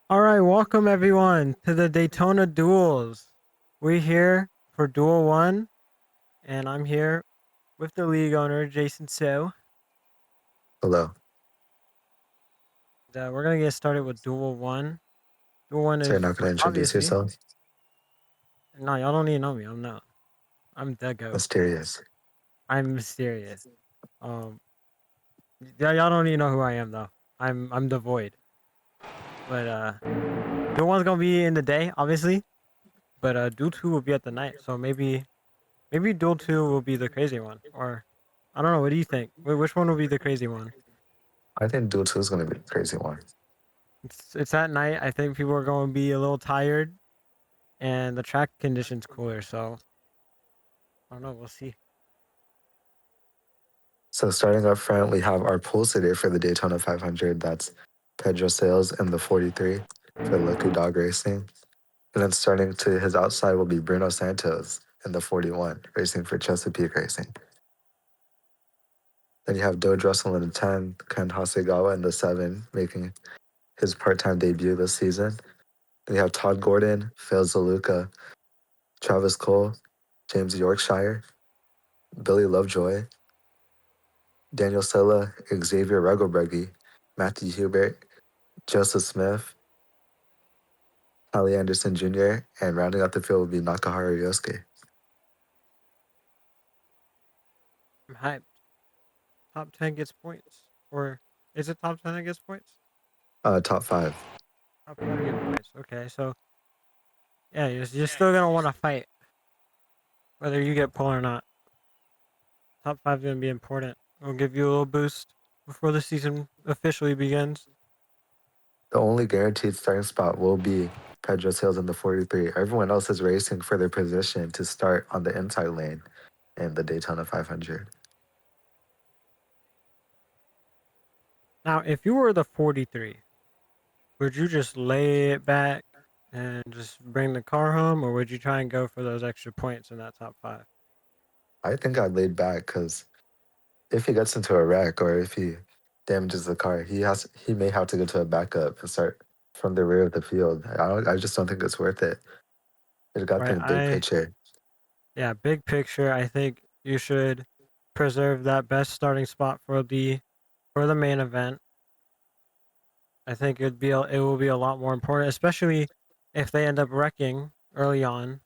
All right, welcome everyone to the Daytona Duels. We're here for Duel 1, and I'm here with the league owner, Jason So. Hello. We're going to get started with Duel 1. Duel 1 So you're is not going to introduce obviously. yourself? No, y'all don't need to know me. I'm not. I'm the GOAT. Mysterious. I'm mysterious. Um, y'all don't need to know who I am, though. I'm the Void. But, Duel 1's going to be in the day, obviously. But, Duel 2 will be at the night. So maybe Duel 2 will be the crazy one. Or, I don't know. What do you think? Which one will be the crazy one? I think Duel 2 is going to be a crazy one. It's at night. I think people are going to be a little tired, and the track conditions cooler. So I don't know. We'll see. So starting up front, we have our pole sitter for the Daytona 500. That's Pedro Sales in the 43 for Lucky Dog Racing. And then starting to his outside will be Bruno Santos in the 41, racing for Chesapeake Racing. Then you have Doge Russell in the 10, Ken Hasegawa in the 7, making his part-time debut this season. Then you have Todd Gordon, Phil Zaluka, Travis Cole, James Yorkshire, Billy Lovejoy, Daniel Sella, Xavier Regelbrugge, Matthew Hubert, Joseph Smith, Ali Anderson Jr., and rounding out the field will be Nakaharu Yosuke. I'm hyped. Top 10 gets points, or is it top 10 that gets points? Top 5. Top 5 get points. Okay, so yeah, you're still gonna want to fight, whether you get pole or not. Top 5 is gonna be important. It'll give you a little boost before the season officially begins. The only guaranteed starting spot will be Pedro Sales in the 43. Everyone else is racing for their position to start on the inside lane in the Daytona 500. Now, if you were the 43, would you just lay it back and just bring the car home, or would you try and go for those extra points in that top 5? I think I laid back because if he gets into a wreck or if he damages the car, he may have to go to a backup and start from the rear of the field. I just don't think it's worth it. You got to Right. think big picture. Yeah, big picture, I think you should preserve that best starting spot for the main event. I think it will be a lot more important, especially if they end up wrecking early on.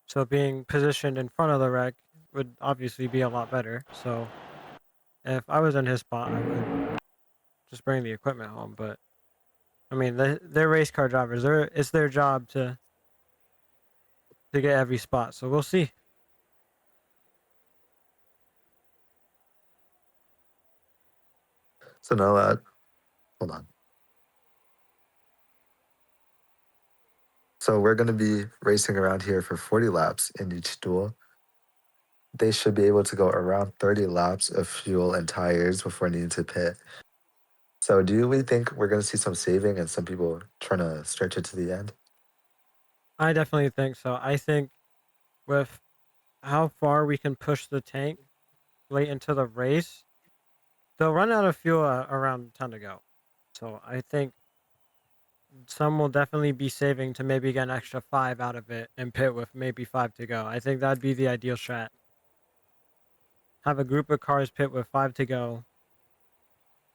So being positioned in front of the wreck would obviously be a lot better. So if I was in his spot, I would just bring the equipment home. But I mean, they're race car drivers. It's their job to get every spot. So we'll see. So now, hold on. So we're going to be racing around here for 40 laps in each duel. They should be able to go around 30 laps of fuel and tires before needing to pit. So do we think we're going to see some saving and some people trying to stretch it to the end? I definitely think so. I think with how far we can push the tank late into the race, they'll run out of fuel around 10 to go. So I think some will definitely be saving to maybe get an extra 5 out of it and pit with maybe 5 to go. I think that'd be the ideal strat. Have a group of cars pit with 5 to go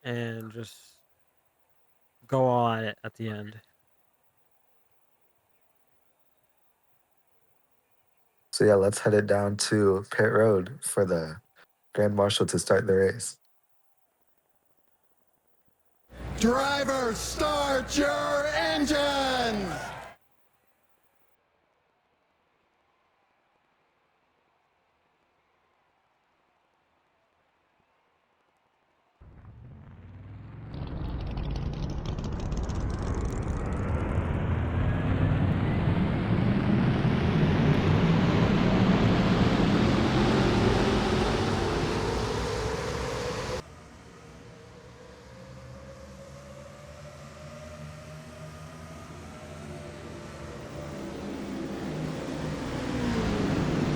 and just go all at it at the end. So yeah, let's head it down to pit road for the Grand Marshal to start the race. Drivers, start your engines!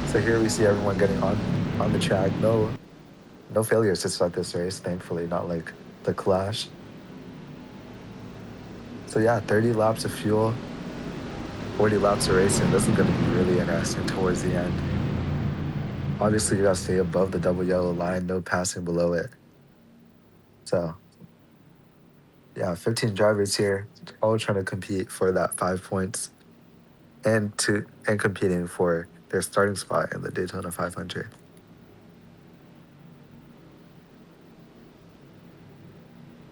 So here we see everyone getting on the track. No failures to start this race, thankfully, not like the Clash. So yeah, 30 laps of fuel, 40 laps of racing. This is going to be really interesting towards the end. Obviously, you got to stay above the double yellow line, no passing below it. So yeah, 15 drivers here, all trying to compete for that 5 points and competing for their starting spot in the Daytona 500.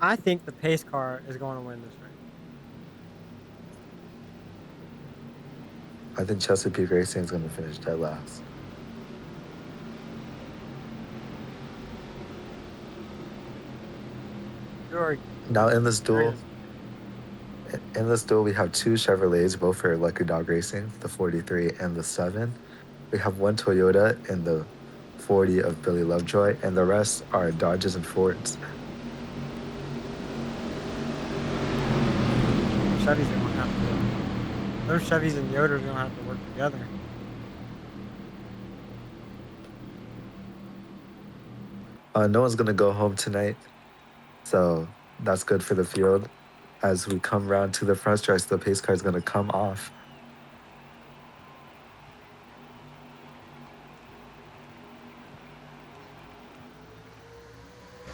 I think the pace car is going to win this race. I think Chesapeake Racing is going to finish dead last. Now in this duel, we have two Chevrolets, both for Lucky Dog Racing, the 43 and the 7. We have one Toyota in the 40 of Billy Lovejoy, and the rest are Dodges and Fords. Chevys are gonna have to. Those Chevys and Yoda are gonna have to work together. No one's gonna go home tonight, so that's good for the field. As we come around to the front stretch, the pace car is gonna come off.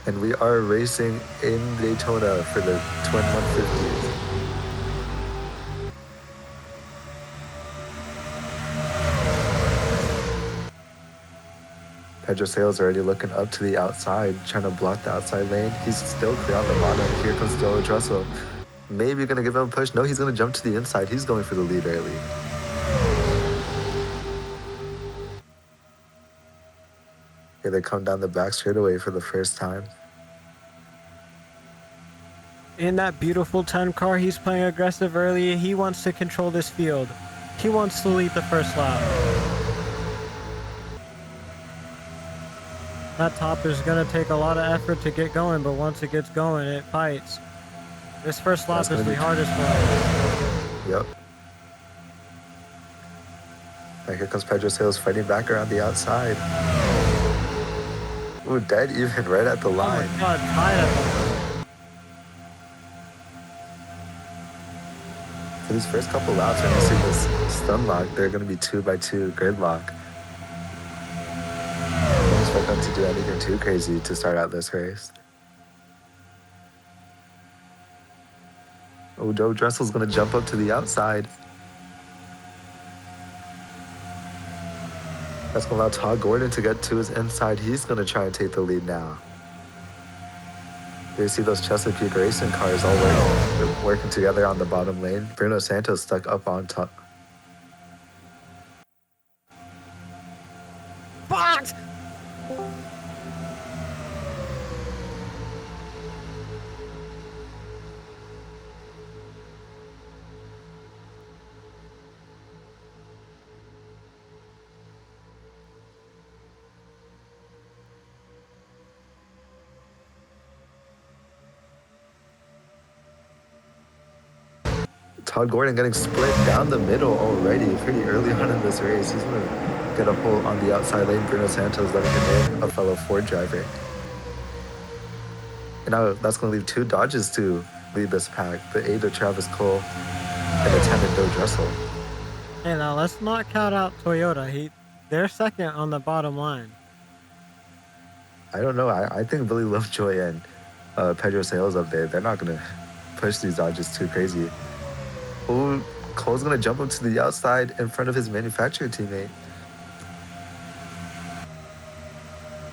And we are racing in Daytona for the Twin 150s. Pedro Sales already looking up to the outside, trying to block the outside lane. He's still clear on the bottom. Here comes George Russell. Maybe gonna give him a push. No, he's gonna jump to the inside. He's going for the lead early. Here they come down the back straightaway for the first time. In that beautiful 10 car, he's playing aggressive early. He wants to control this field. He wants to lead the first lap. That top is going to take a lot of effort to get going, but once it gets going, it fights. This first lap is the hardest one. Yep. And here comes Pedro Sales fighting back around the outside. Ooh, dead even right at the line. Oh my God, tied at the line. For these first couple laps, when you see this stun lock, they're going to be 2x2 gridlock. Don't expect them to do anything too crazy to start out this race. Oh, Joe Dressel's going to jump up to the outside. That's going to allow Todd Gordon to get to his inside. He's going to try and take the lead now. You see those Chesapeake Racing cars all working together on the bottom lane. Bruno Santos stuck up on top. Box! Todd Gordon getting split down the middle already pretty early on in this race. He's going to get a hole on the outside lane. Bruno Santos letting him in, a fellow Ford driver. And now that's going to leave two Dodges to lead this pack. The 8 of Travis Cole and the 10 of Joe Dressel. Hey, now let's not count out Toyota. They're second on the bottom line. I don't know. I think Billy Lovejoy and Pedro Sales up there, they're not going to push these Dodges too crazy. Ooh, Cole's going to jump up to the outside in front of his manufacturer teammate.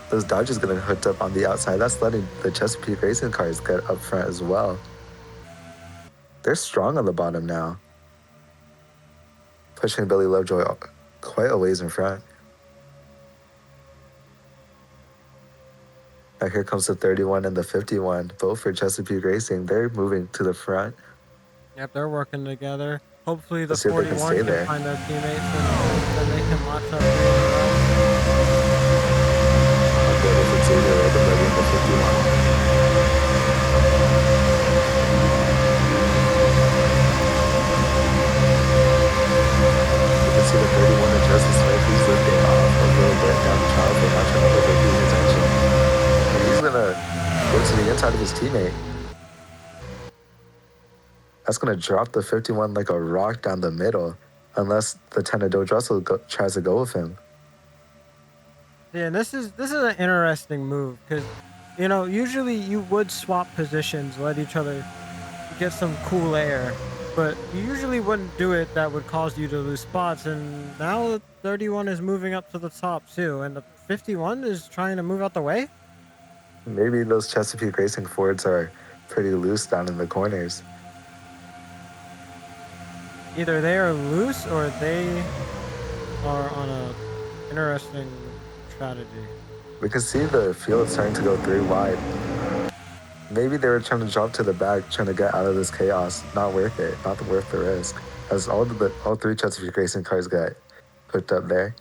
Those Dodgers going to hook up on the outside. That's letting the Chesapeake Racing cars get up front as well. They're strong on the bottom now. Pushing Billy Lovejoy quite a ways in front. Now here comes the 31 and the 51, both for Chesapeake Racing. They're moving to the front. Yep, they're working together. Hopefully the Let's see if they 41 can can, stay there. find their teammates and then they can match up really well. Xavier Logan ready in the 51. You can see the 31 and Justice Smith. He's lifting off a little bit down the trail. They're not trying to put their attention. And he's going to go to the inside of his teammate. That's going to drop the 51 like a rock down the middle, unless the 10 of Doge Russell tries to go with him. Yeah, and this is an interesting move because, usually you would swap positions, let each other get some cool air, but you usually wouldn't do it. That would cause you to lose spots. And now the 31 is moving up to the top too, and the 51 is trying to move out the way. Maybe those Chesapeake Racing Fords are pretty loose down in the corners. Either they are loose or they are on a interesting strategy. We can see the field starting to go 3 wide. Maybe they were trying to jump to the back, trying to get out of this chaos. Not worth it. Not worth the risk. As all 3 Chesapeake Racing cars get hooked up there.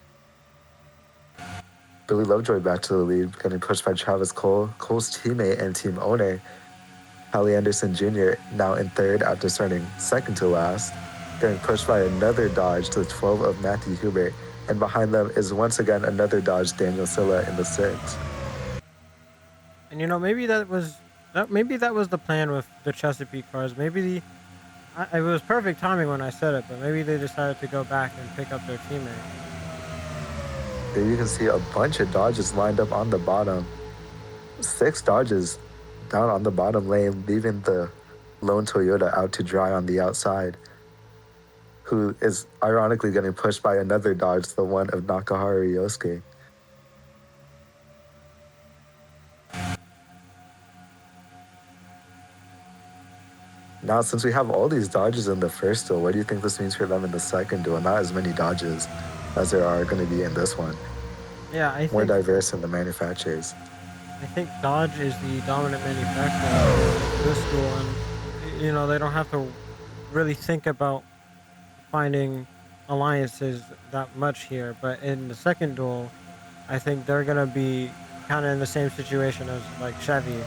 Billy Lovejoy back to the lead, getting pushed by Travis Cole. Cole's teammate and team owner, Hallie Anderson Jr., now in third after starting second to last, getting pushed by another Dodge to the 12 of Matthew Hubert. And behind them is once again another Dodge, Daniel Silla, in the 6. And maybe that was the plan with the Chesapeake cars. Maybe it was perfect timing when I said it, but maybe they decided to go back and pick up their teammate. There you can see a bunch of Dodges lined up on the bottom. 6 Dodges down on the bottom lane, leaving the lone Toyota out to dry on the outside, who is ironically getting pushed by another Dodge, the one of Nakaharu Yosuke. Now, since we have all these Dodges in the first duel, what do you think this means for them in the second duel? Not as many Dodges as there are going to be in this one. Yeah, I More think diverse in the manufacturers. I think Dodge is the dominant manufacturer of this duel, and they don't have to really think about finding alliances that much here. But in the second duel, I think they're gonna be kind of in the same situation as like Chevy,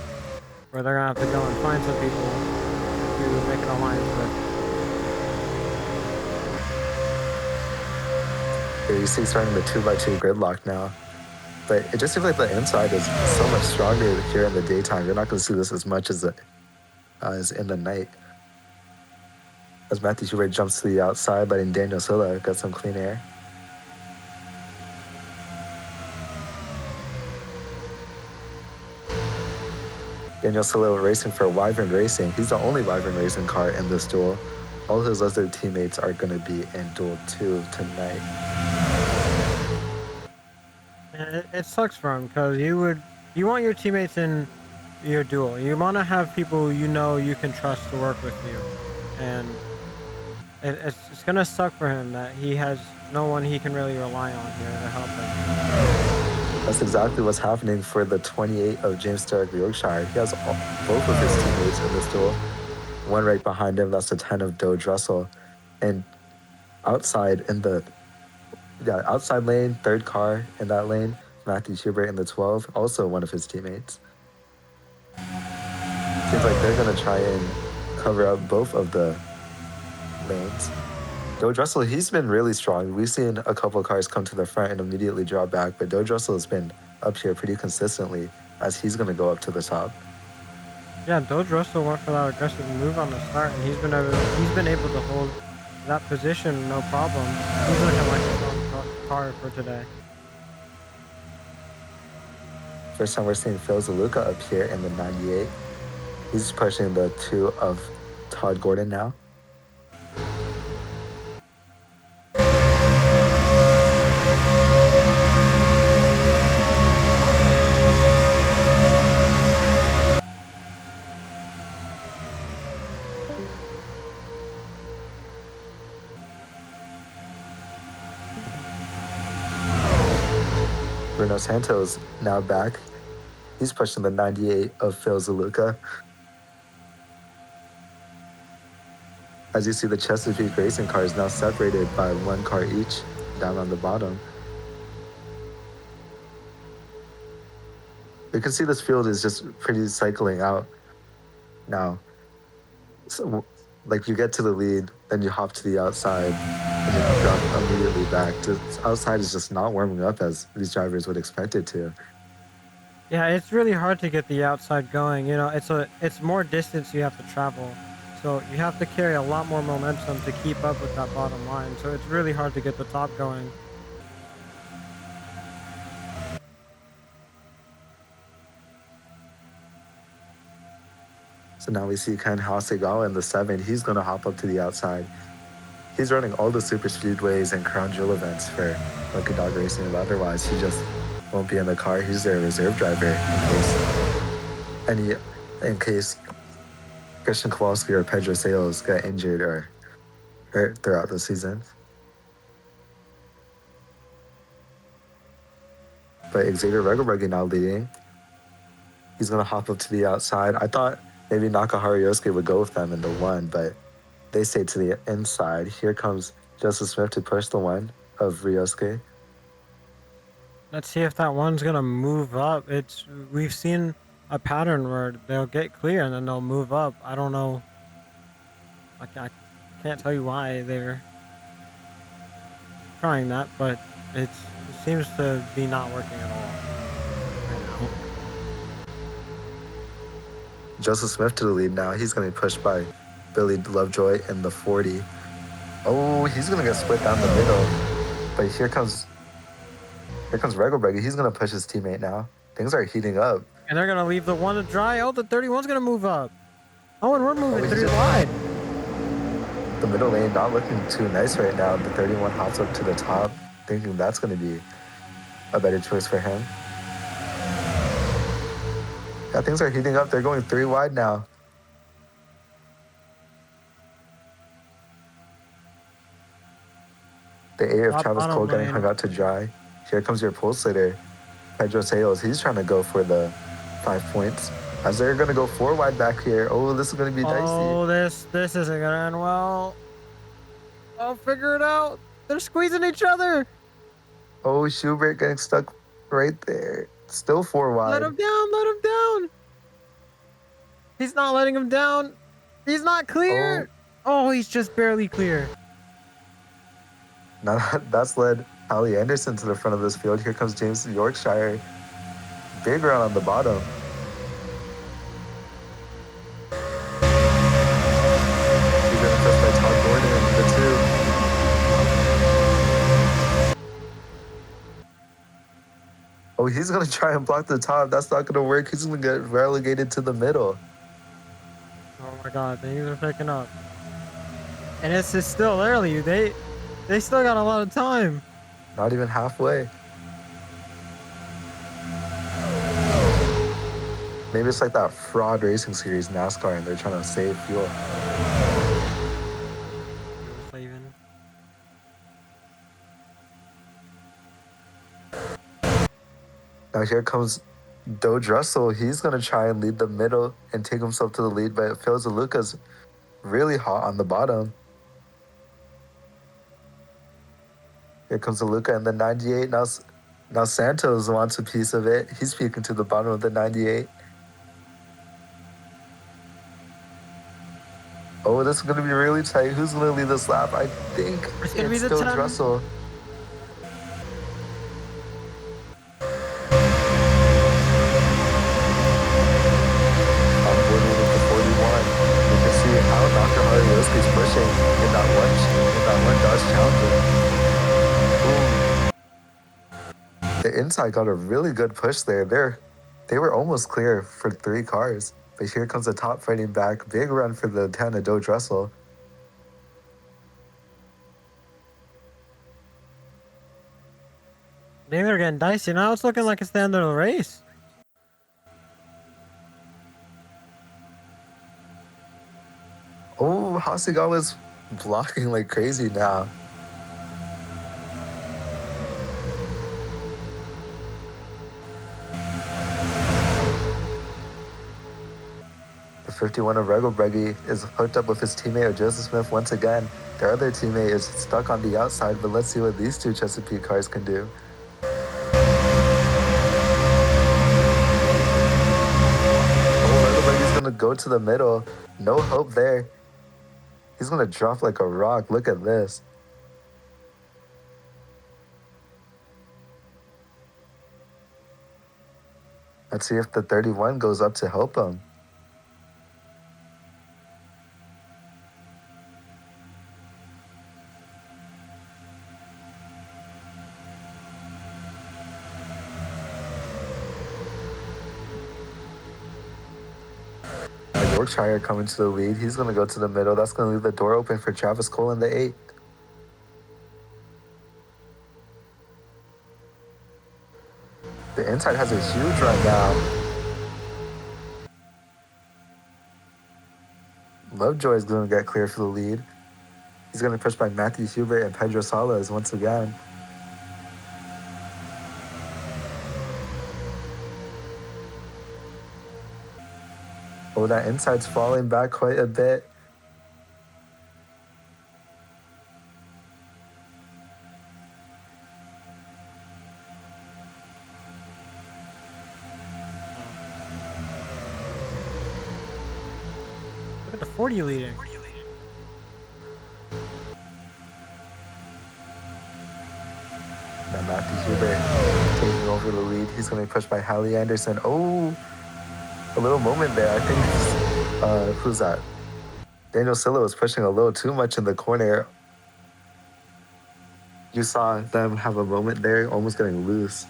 where they're gonna have to go and find some people to make an alliance with. Here you see starting the 2x2 gridlock now. But it just seems like the inside is so much stronger here in the daytime. You're not going to see this as much as in the night. As Matthew Hubert jumps to the outside, letting Daniel Silla get some clean air. Daniel Silla racing for Wyvern Racing. He's the only Wyvern Racing car in this duel. All his other teammates are going to be in Duel 2 tonight. And it sucks for him because you want your teammates in your duel. You want to have people you can trust to work with you, and it's gonna suck for him that he has no one he can really rely on here to help him. That's exactly what's happening for the 28 of James Stark Yorkshire. He has both of his teammates in this duel. One right behind him, that's the 10 of Doge Russell. And outside lane, third car in that lane, Matthew Hubert in the 12, also one of his teammates. Seems like they're going to try and cover up both of the lanes. Doge Russell, he's been really strong. We've seen a couple of cars come to the front and immediately drop back, but Doge Russell has been up here pretty consistently as he's going to go up to the top. Yeah, Doge Russell went for that aggressive move on the start, and he's been able to hold that position no problem. He's looking like a strong car for today. First time we're seeing Phil Zaluka up here in the 98. He's pushing the 2 of Todd Gordon now. Bruno Santos now back. He's pushing the 98 of Phil Zaluka. As you see, the Chesapeake Racing cars now separated by 1 car each down on the bottom. You can see this field is just pretty cycling out now. So, like, you get to the lead, then you hop to the outside, and then you drop immediately back. Outside is just not warming up as these drivers would expect it to. Yeah, it's really hard to get the outside going. It's more distance you have to travel, So you have to carry a lot more momentum to keep up with that bottom line. So it's really hard to get the top going. So now we see Ken Hasegawa in the 7. He's going to hop up to the outside. He's running all the super speedways and crown jewel events for Lucky Dog Racing, but otherwise he just won't be in the car. He's their reserve driver in case Christian Kowalski or Pedro Sales get injured or hurt throughout the season. But Xavier Regelberger now leading. He's going to hop up to the outside. I thought maybe Nakahara Yosuke would go with them in the 1, but they stay to the inside. Here comes Joseph Smith to push the 1 of Ryosuke. Let's see if that one's gonna move up. We've seen a pattern where they'll get clear and then they'll move up. I don't know. I can't tell you why they're trying that, but it seems to be not working at all right now. Joseph Smith to the lead now. He's going to be pushed by Billy Lovejoy in the 40. Oh, he's going to get split down the middle. But here comes Regelberger. He's going to push his teammate now. Things are heating up. And they're gonna leave the 1 to dry. Oh, the 31's gonna move up. Oh, and we're moving 3 wide. The middle lane not looking too nice right now. The 31 hops up to the top, thinking that's going to be a better choice for him. Yeah, things are heating up. They're going 3 wide now. The 8 of Travis Cole getting hung out to dry. Here comes your pole sitter, Pedro Sales. He's trying to go for the 5 points. As they're going to go 4 wide back here. Oh, this is going to be dicey. Oh, this isn't going to end well. Oh, figure it out. They're squeezing each other. Oh, Schubert getting stuck right there. Still 4 wide. Let him down. Let him down. He's not letting him down. He's not clear. Oh, he's just barely clear. Now that's led Hallie Anderson to the front of this field. Here comes James Yorkshire. Big run on the bottom. He's getting pushed by Todd Gordon in the 2. Oh, he's going to try and block the top. That's not going to work. He's going to get relegated to the middle. Oh my God, things are picking up. And it's still early. They still got a lot of time. Not even halfway. Maybe it's like that fraud racing series, NASCAR, and they're trying to save fuel. Now here comes Doge Russell. He's going to try and lead the middle and take himself to the lead, but Phil Zaluka's really hot on the bottom. Here comes Zaluka in the 98. Now Santos wants a piece of it. He's peeking to the bottom of the 98. Oh, this is going to be really tight. Who's going to lead this lap? I think it's Doge Russell. Yosuke's pushing in that one Dodge Challenger. Ooh. The inside got a really good push there. They were almost clear for 3 cars. But here comes the top fighting back. Big run for the Tana Doge Russell. Things are getting dicey. Now it's looking like it's the end of the race. Oh, Hasegawa's blocking like crazy now. The 51 of Regelbregi is hooked up with his teammate Joseph Smith once again. Their other teammate is stuck on the outside, but let's see what these 2 Chesapeake cars can do. Oh, Regelbregi's gonna go to the middle. No hope there. He's going to drop like a rock. Look at this. Let's see if the 31 goes up to help him. Yorkshire coming to the lead. He's going to go to the middle. That's going to leave the door open for Travis Cole in the 8th. The inside has a huge run now. Lovejoy is going to get clear for the lead. He's going to push by Matthew Hubert and Pedro Salas once again. Oh, that inside's falling back quite a bit. Look at the 40 leading. Now Matthew Hubert taking over the lead. He's going to be pushed by Hallie Anderson. Oh, a little moment there. I think, who's that? Daniel Silla was pushing a little too much in the corner. You saw them have a moment there, almost getting loose.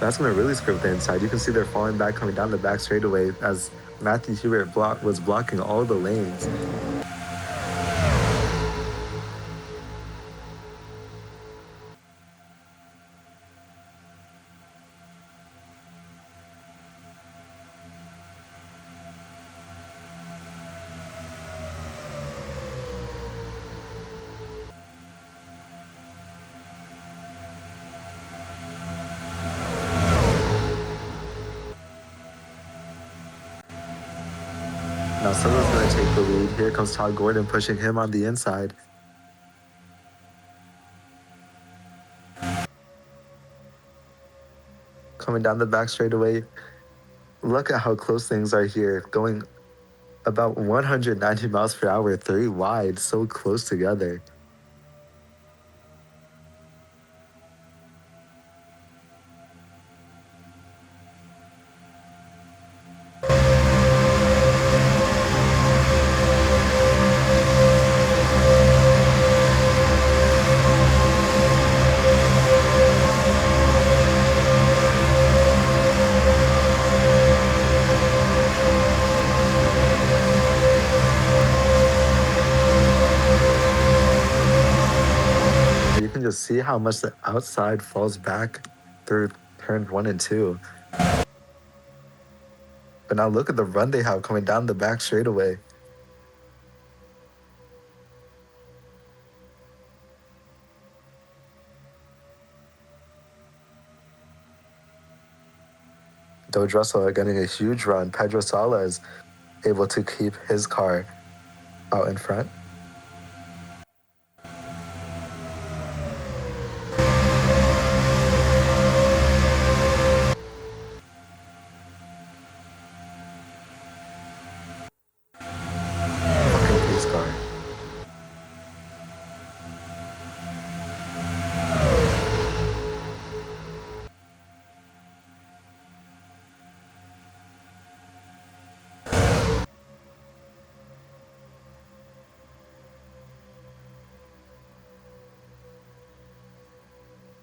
That's going to really script the inside. You can see they're falling back, coming down the back straightaway as Matthew Hubert was blocking all the lanes. Now Silla's going to take the lead. Here comes Todd Gordon pushing him on the inside. Coming down the back straightaway. Look at how close things are here. Going about 190 miles per hour, 3 wide, so close together. See how much the outside falls back through turns 1 and 2. But now look at the run they have coming down the back straightaway. Doge Russell getting a huge run. Pedro Salas able to keep his car out in front.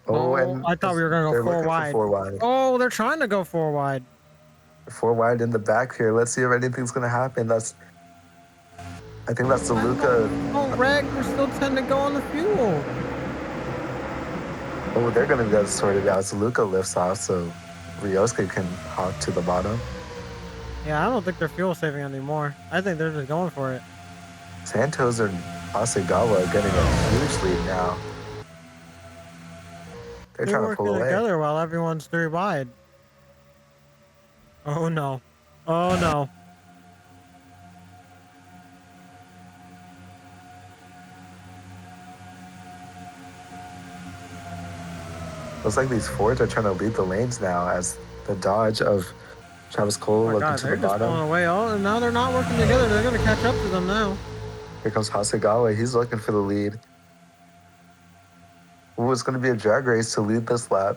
Oh, and I thought we were going to go 4 wide. Oh, they're trying to go 4 wide. 4 wide in the back here. Let's see if anything's going to happen. I think that's DeLuca. Oh, Reg, we're still 10 to go on the fuel. Oh, they're going to get sorted out. DeLuca lifts off, so Ryosuke can hop to the bottom. Yeah, I don't think they're fuel saving anymore. I think they're just going for it. Santos and Hasegawa are getting a huge lead now. They're trying to pull away together while everyone's 3 wide. Oh no. Oh no. Looks like these Fords are trying to lead the lanes now as the Dodge of Travis Cole looking to the bottom. They're just pulling away. Oh, and now they're not working together. They're going to catch up to them now. Here comes Hasegawa. He's looking for the lead. Ooh, it's going to be a drag race to lead this lap.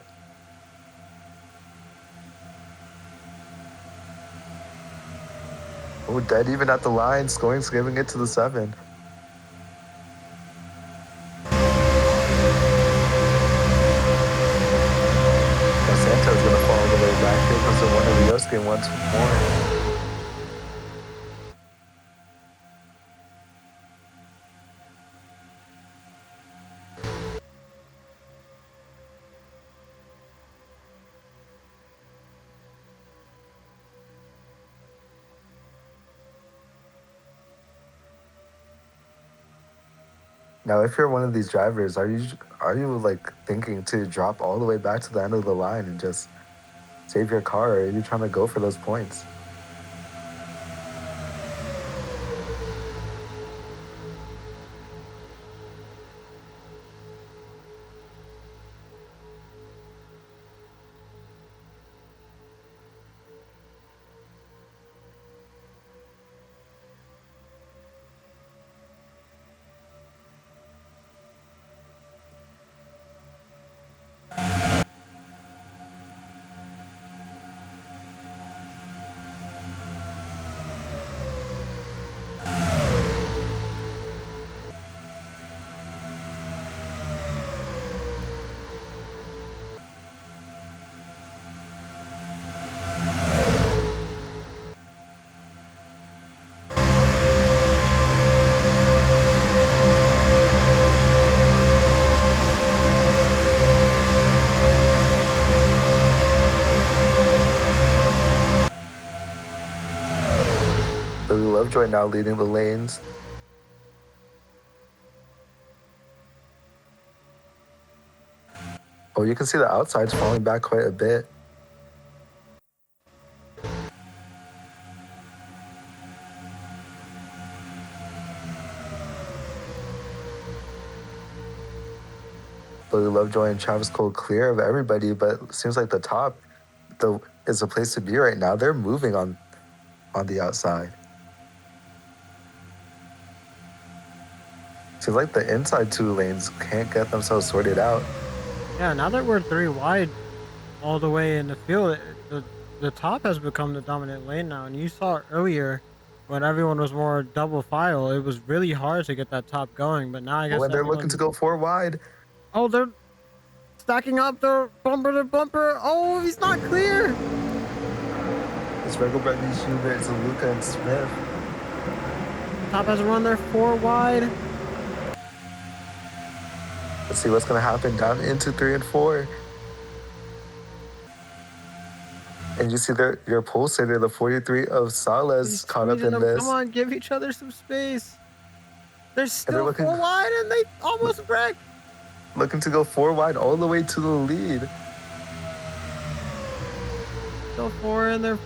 Oh, dead even at the line. Scoring's giving it to the 7. Santos is going to fall all the way back. Here comes the one of Ryosuke once more. Now, if you're one of these drivers, are you like thinking to drop all the way back to the end of the line and just save your car, or are you trying to go for those points? Billy Lovejoy now leading the lanes. Oh, you can see the outside's falling back quite a bit. Billy Lovejoy and Travis Cole clear of everybody, but it seems like the top is a place to be right now. They're moving on the outside. Seems like the inside two lanes can't get themselves sorted out. Yeah, now that we're 3 wide all the way in the field, the top has become the dominant lane now. And you saw earlier when everyone was more double file, it was really hard to get that top going. But now I Oh, guess and they're looking to go 4 wide. Oh, they're stacking up their bumper to bumper. Oh, he's not clear. It's Regalbrand, Schubert, Zaluka, and Smith. Top has run their 4 wide. Let's see what's going to happen down into 3 and 4. And you see your pole sitter, the 43 of Salas, caught up in them. this. Come on, give each other some space. They're still 4 wide and they almost wrecked. Looking to go 4 wide all the way to the lead. Still 4 and they're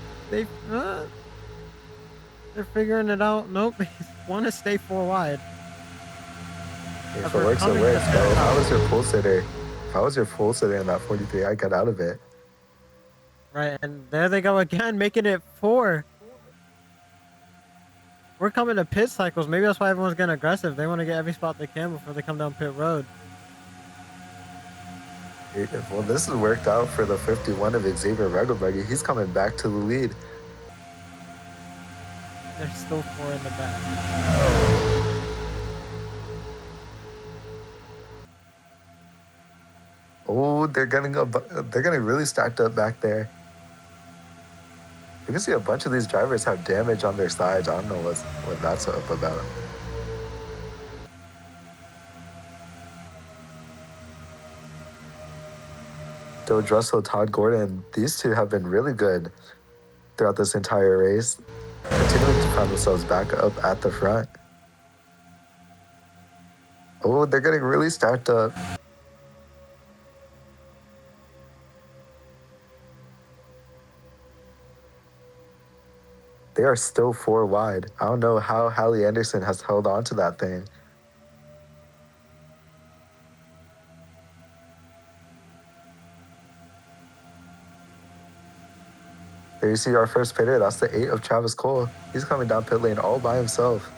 figuring it out. Nope, want to stay 4 wide. If it works, it works. But if I was your pole sitter in that 43, I'd get out of it. Right, and there they go again, making it 4. We're coming to pit cycles. Maybe that's why everyone's getting aggressive. They want to get every spot they can before they come down pit road. Well, this has worked out for the 51 of Xavier Regalbrand. He's coming back to the lead. There's still 4 in the back. Oh, they're getting really stacked up back there. You can see a bunch of these drivers have damage on their sides. I don't know what that's up about. Joe Russell, Todd Gordon, these two have been really good throughout this entire race, continuing to find themselves back up at the front. Oh, they're getting really stacked up. They are still 4 wide. I don't know how Hallie Anderson has held on to that thing. There you see our first pitter. That's the 8 of Travis Cole. He's coming down pit lane all by himself.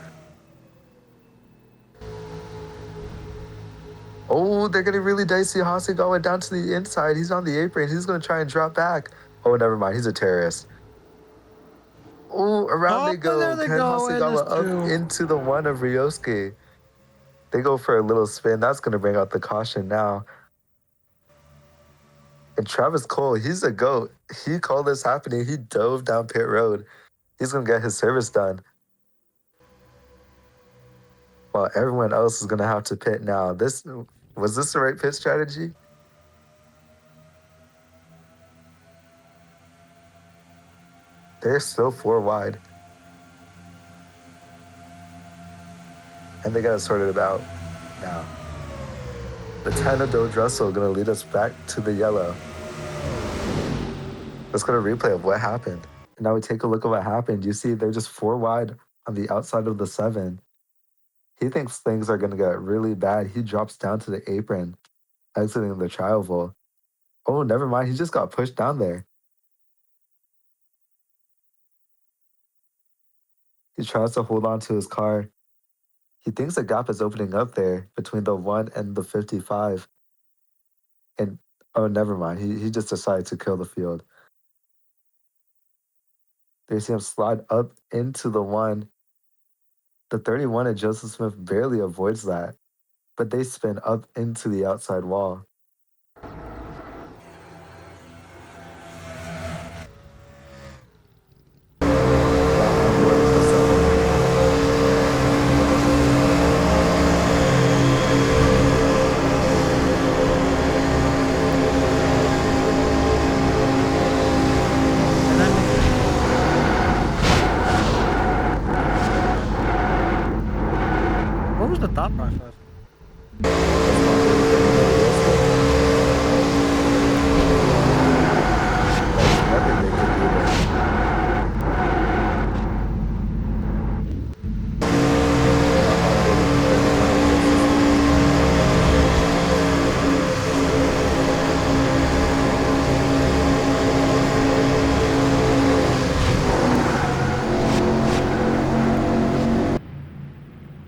Oh, they're getting really dicey. Hasegawa down to the inside. He's on the apron. He's going to try and drop back. Oh, never mind. He's a terrorist. Oh, around they go. There they Ken go. Hasegawa up into the 1 of Ryosuke. They go for a little spin. That's going to bring out the caution now. And Travis Cole, he's a GOAT. He called this happening. He dove down pit road. He's going to get his service done. While everyone else is going to have to pit now. Was this the right pit strategy? They're still 4 wide. And they got to sort it out. now. The 10 of Doge Russell going to lead us back to the yellow. Let's go to replay of what happened. And now we take a look at what happened. You see they're just 4 wide on the outside of the 7. He thinks things are going to get really bad. He drops down to the apron, exiting the tri-oval. Oh, never mind. He just got pushed down there. He tries to hold on to his car. He thinks a gap is opening up there between the 1 and the 55. And, oh, never mind. He just decided to kill the field. They see him slide up into the 1. The 31 of Joseph Smith barely avoids that, but they spin up into the outside wall. Now onboarding the 7. And then what was the thought process? Let's onboard Daytona Duels. There's nothing they can do there. Now onboarding the 31 of Joseph Smith.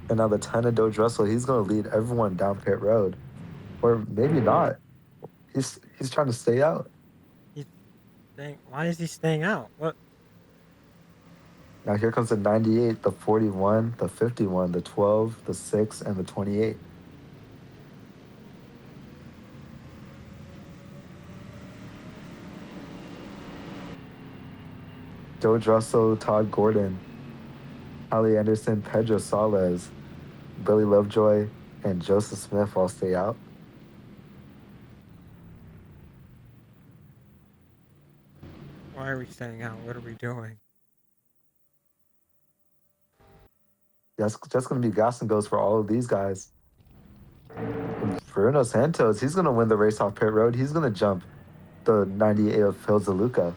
And now the 10 of Doge Russell, he's going to lead everyone down pit road. Or maybe not. He's trying to stay out. Why is he staying out? What? Now here comes the 98, the 41, the 51, the 12, the 6, and the 28. Doge Russell, Todd Gordon, Ali Anderson, Pedro Salez, Billy Lovejoy, and Joseph Smith all stay out. Why are we staying out? What are we doing? That's just going to be gas and goes for all of these guys. And Bruno Santos, he's going to win the race off pit road. He's going to jump the 98 of Phil Zaluka.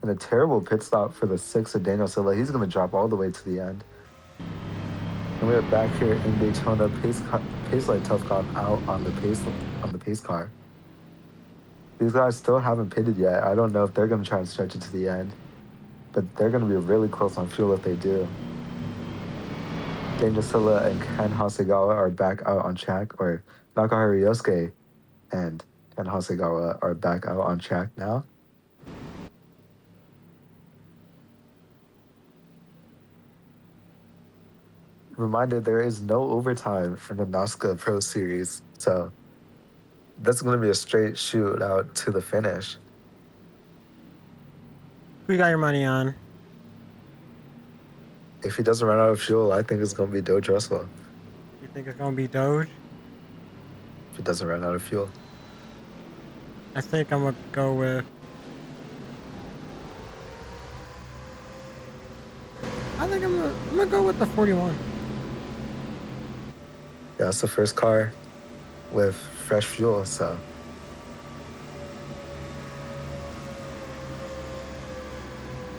And a terrible pit stop for the 6 of Daniel Silla. He's going to drop all the way to the end. And we're back here in Daytona. Pace Light Tough Cop out on the pace car. These guys still haven't pitted yet. I don't know if they're going to try and stretch it to the end, but they're going to be really close on fuel if they do. Daniel Silla and Ken Hasegawa are back out on track, or Nakahara Yosuke and Ken Hasegawa are back out on track now. Reminder, there is no overtime in the NOSCA Pro Series, so that's going to be a straight shootout to the finish. Who you got your money on? If he doesn't run out of fuel, I think it's going to be Doge Russell. You think it's gonna be Doge? If he doesn't run out of fuel. I think I'm gonna go with. I think I'm gonna go with the 41. Yeah, it's the first car with fresh fuel, so.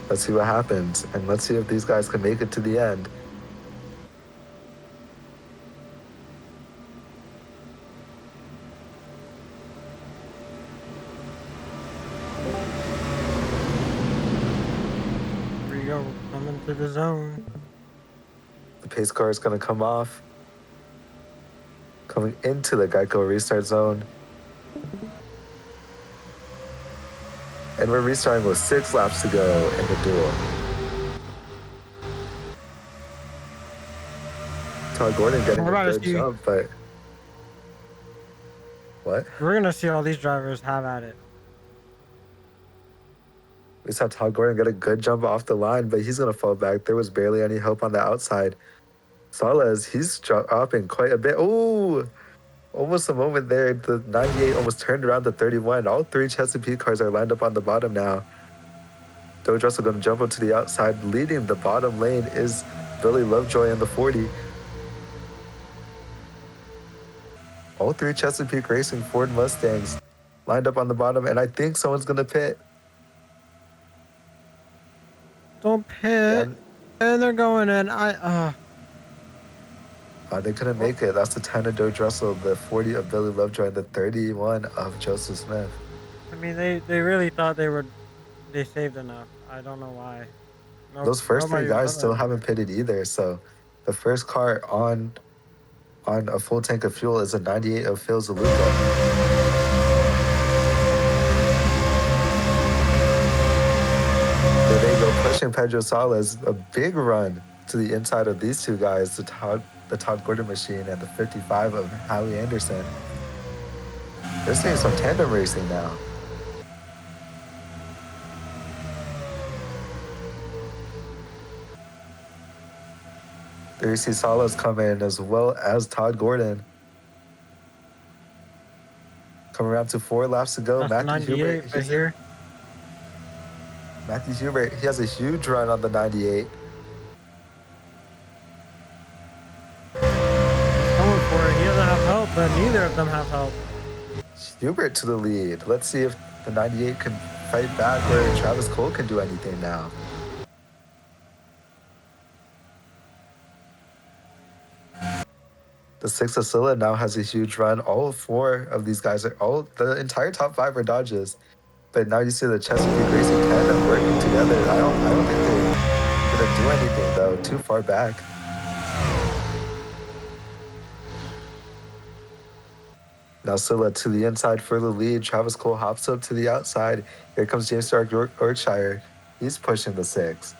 Let's see what happens, and let's see if these guys can make it to the end. Here we go, coming to the zone. The pace car is going to come off. Coming into the Geico restart zone. And we're restarting with 6 laps to go in the duel. Todd Gordon getting We're a about to good see- jump, but... What? We're gonna see all these drivers have at it. We saw Todd Gordon get a good jump off the line, but he's going to fall back. There was barely any help on the outside. Salez, he's dropping quite a bit. Ooh! Almost a moment there. The 98 almost turned around the 31. All 3 Chesapeake cars are lined up on the bottom now. Joey Dressel going to jump up to the outside. Leading the bottom lane is Billy Lovejoy in the 40. All three Chesapeake Racing Ford Mustangs lined up on the bottom, and I think someone's going to pit. Don't pit. And they're going in. They couldn't make it. That's the 10 of Joey Dressel, the 40 of Billy Lovejoy, and the 31 of Joseph Smith. I mean, they really thought they saved enough. I don't know why. Those first three Nobody was guys on still that. haven't pitted either. So the first car on a full tank of fuel is a 98 of Phil Zaluka. There they go, pushing Pedro Salas. A big run to the inside of these two guys, the Todd Gordon machine and the 55 of Howie Anderson. They're seeing some tandem racing now. There you see Salas come in as well as Todd Gordon. Coming around to 4 laps to go. That's Matthew Hubert, but here. Matthew Hubert, he has a huge run on the 98. He's going for it. He doesn't have help, but neither of them have help. Hubert to the lead. Let's see if the 98 can fight back or Travis Cole can do anything now. The 6 of Scylla now has a huge run. All 4 of these guys the entire top 5 are Dodges. But now you see the Chesapeake Racing tandem working together. I don't think they're gonna do anything though. Too far back. Now Scylla to the inside for the lead. Travis Cole hops up to the outside. Here comes James Stark Yorkshire. He's pushing the 6.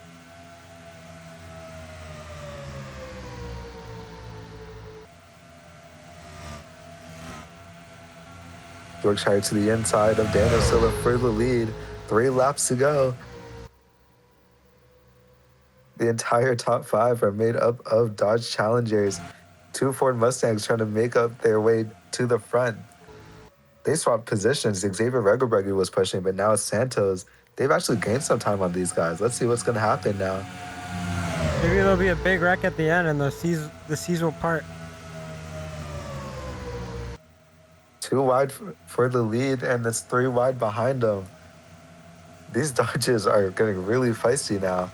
Yorkshire to the inside of Daniel Scylla for the lead. 3 laps to go. The entire top 5 are made up of Dodge Challengers. 2 Ford Mustangs trying to make up their way to the front. They swapped positions. Xavier Regelbrugge was pushing, but now it's Santos. They've actually gained some time on these guys. Let's see what's going to happen now. Maybe there'll be a big wreck at the end and the C's will part. 2 wide for the lead, and it's 3 wide behind them. These Dodges are getting really feisty now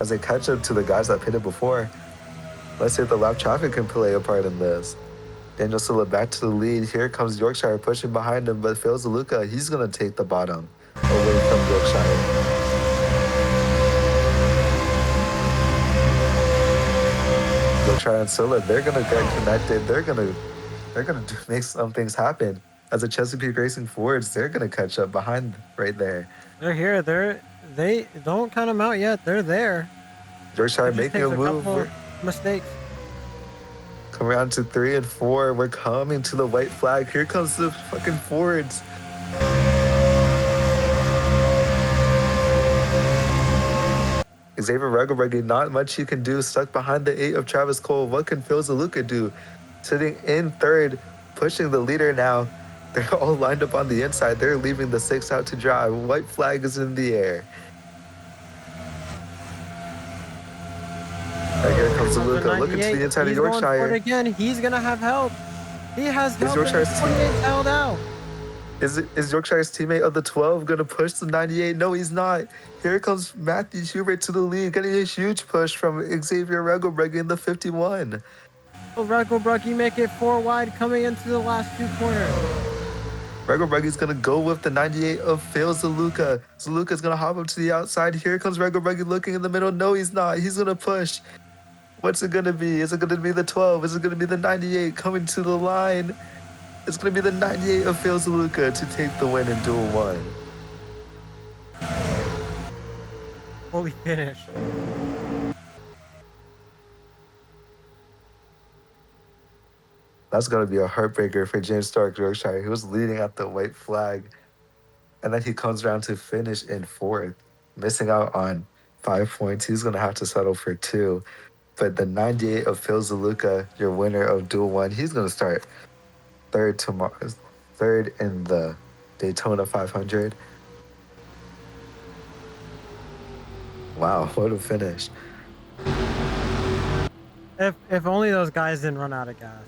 as they catch up to the guys that pitted before. Let's see if the lap traffic can play a part in this. Daniel Scylla back to the lead. Here comes Yorkshire pushing behind him, but Phil Zaluka, he's going to take the bottom away from Yorkshire. Yorkshire and Scylla, they're going to get connected. They're going to make some things happen. As the Chesapeake Racing Fords, they're going to catch up behind right there. They're here. They don't count them out yet. They're there. Yorkshire making a move. Mistakes. Come around to 3 and 4. We're coming to the white flag. Here comes the fucking Fords. Xavier Regelbrugge, not much you can do. Stuck behind the 8 of Travis Cole. What can Phil Zaluka do? Sitting in 3rd, pushing the leader now. They're all lined up on the inside. They're leaving the 6 out to dry. White flag is in the air. And here comes Zaluka looking to the inside of Yorkshire. Going for it again. He's going to have help. He has help. Yorkshire's 28 held out. Is Yorkshire's teammate of the 12 going to push the 98? No, he's not. Here comes Matthew Hubert to the lead, getting a huge push from Xavier Regelbrugge in the 51. Will Regelbrugge make it 4 wide coming into the last 2 corners? Regelbrugge's going to go with the 98 of Phil Zaluka. Zaluka's going to hop up to the outside. Here comes Regelbrugge looking in the middle. No, he's not. He's going to push. What's it going to be? Is it going to be the 12? Is it going to be the 98 coming to the line? It's going to be the 98 of Phil Zaluka to take the win in Duel 1. Holy finish. That's going to be a heartbreaker for James Stark Yorkshire. He was leading at the white flag. And then he comes around to finish in 4th, missing out on 5 points. He's going to have to settle for 2. But the 98 of Phil Zaluka, your winner of Duel 1, he's going to start 3rd tomorrow, 3rd in the Daytona 500. Wow, what a finish. If only those guys didn't run out of gas.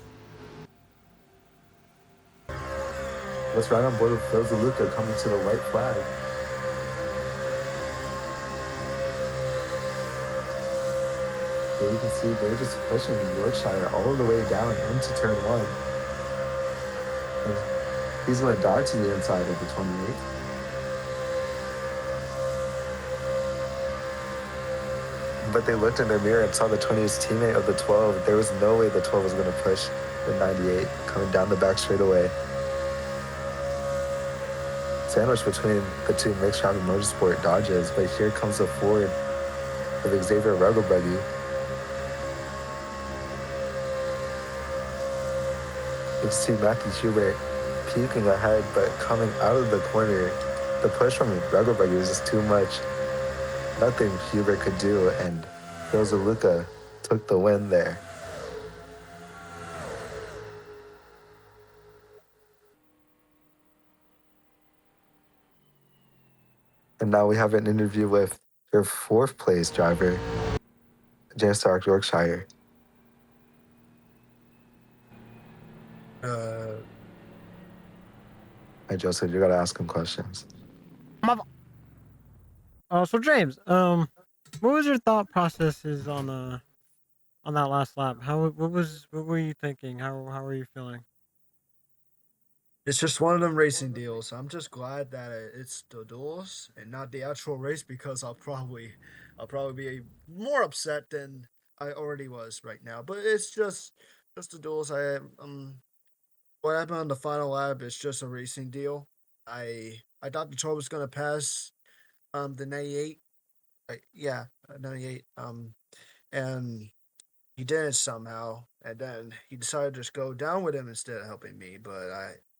Let's ride on board with Phil Zaluka coming to the white flag. Here you can see they're just pushing Yorkshire all the way down into turn one. And he's going to dodge to the inside of the 28. But they looked in their mirror and saw the 28's teammate of the 12. There was no way the 12 was going to push the 98 coming down the back straightaway. Sandwiched between the two mixed traffic motorsport Dodges, but here comes the Ford of Xavier Ruggle Buggy. You can see Matthew Hubert peeking ahead, but coming out of the corner, the push from Ruggle Buggy was just too much. Nothing Hubert could do, and Phil Zaluka took the win there. And now we have an interview with your fourth place driver, James Stark Yorkshire. Hi, Joseph, you gotta ask him questions. So James, what was your thought processes on that last lap? What were you thinking? How were you feeling? It's just one of them racing deals. I'm just glad that it's the duels and not the actual race because I'll probably be more upset than I already was right now. But it's just the duels. What happened on the final lap is just a racing deal. I thought the 12 was gonna pass the 98. 98. And he didn't somehow, and then he decided to just go down with him instead of helping me. But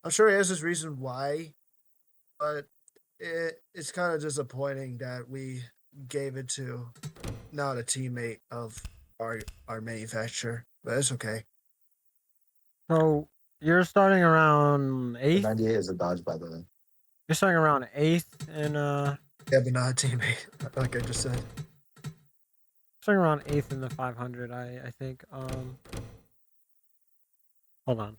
I'm sure he has his reason why. But it's kind of disappointing that we gave it to not a teammate of our manufacturer. But it's okay. So you're starting around The eighth. 98 is a Dodge, by the way. You're starting around eighth, and Yeah, but not a teammate, like I just said. starting around eighth in the 500. I think. Hold on.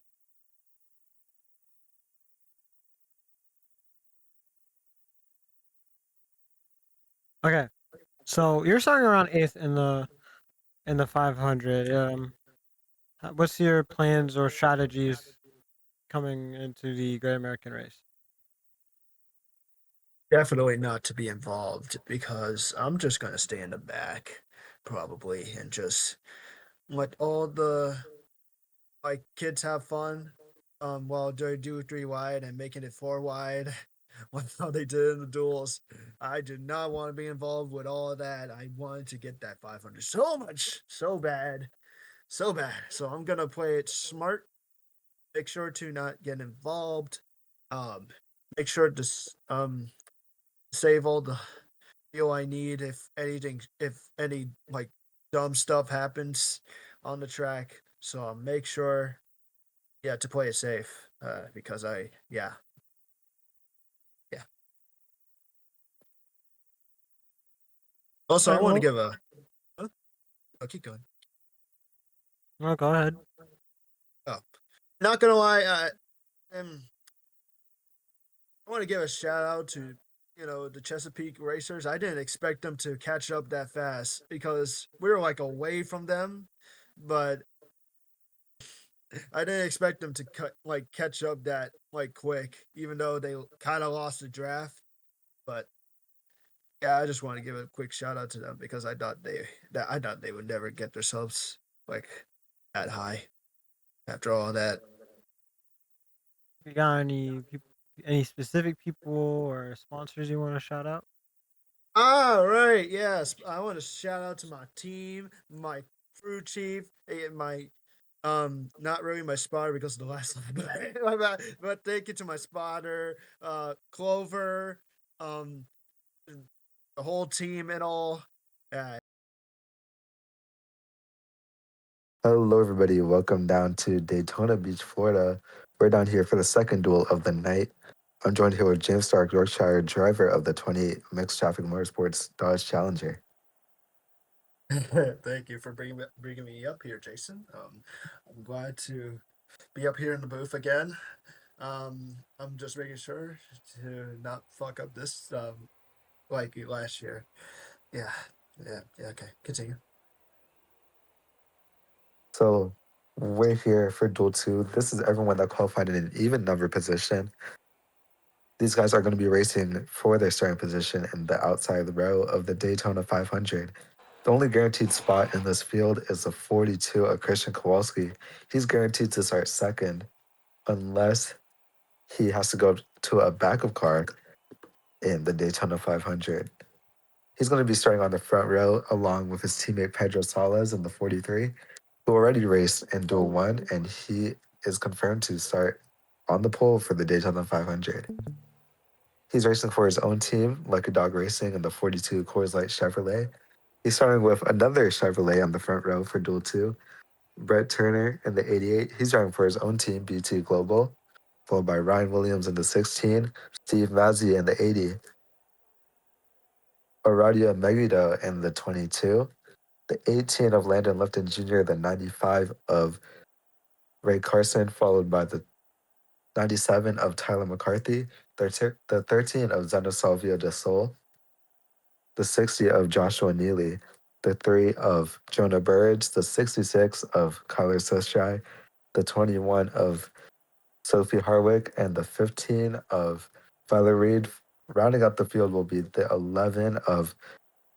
Okay, so you're starting around eighth in the 500. What's your plans or strategies coming into the Great American Race? Definitely not to be involved because I'm just gonna stay in the back, probably, and just let all the kids have fun. While they do 3 wide and making it 4 wide, like how they did in the duels. I did not want to be involved with all of that. I wanted to get that 500 so much, so bad, so bad. So I'm gonna play it smart. Make sure to not get involved. Um, Make sure to save all the fuel I need if any dumb stuff happens on the track. So I'll make sure, to play it safe. Because yeah. Also, I Alright, want to well, give a. Huh? Oh, keep going. no, go ahead. Oh, not gonna lie. I want to give a shout out to the Chesapeake racers. I didn't expect them to catch up that fast because we were away from them, but I didn't expect them to catch up that quick. Even though they kind of lost the draft, but yeah, I just want to give a quick shout out to them because I thought they would never get themselves that high after all that. You got any specific people or sponsors you want to shout out? All right, yes, I want to shout out to my team, my crew chief, and my not really my spotter because of the last line, but thank you to my spotter, Clover, the whole team and all. Hello, everybody. Welcome down to Daytona Beach, Florida. We're down here for the second duel of the night. I'm joined here with James Stark Yorkshire, driver of the 28 Mixed Traffic Motorsports Dodge Challenger. Thank you for bringing me up here, Jason. I'm glad to be up here in the booth again. I'm just making sure to not fuck up this like last year. Yeah, yeah. Okay, continue. So we're here for Duel 2. This is everyone that qualified in an even number position. These guys are going to be racing for their starting position in the outside row of the Daytona 500. The only guaranteed spot in this field is the 42 of Christian Kowalski. He's guaranteed to start second unless he has to go to a backup car in the Daytona 500. He's going to be starting on the front row along with his teammate Pedro Salas in the 43, who already raced in Duel 1, and he is confirmed to start on the pole for the Daytona 500. He's racing for his own team, Lucky Dog Racing, in the 42 Coors Light Chevrolet. He's starting with another Chevrolet on the front row for Duel 2, Brett Turner in the 88. He's driving for his own team, BT Global, followed by Ryan Williams in the 16, Steve Mazzi in the 80, Aradia Megiddo in the 22, the 18 of Landon Lifton Jr., the 95 of Ray Carson, followed by the 97 of Tyler McCarthy, the 13 of Zeno Salvio de Sol, the 60 of Joshua Neely, the 3 of Jonah Burge, the 66 of Kyler Sushai, the 21 of Sophie Harwick, and the 15 of Valerie Reed. Rounding out the field will be the 11 of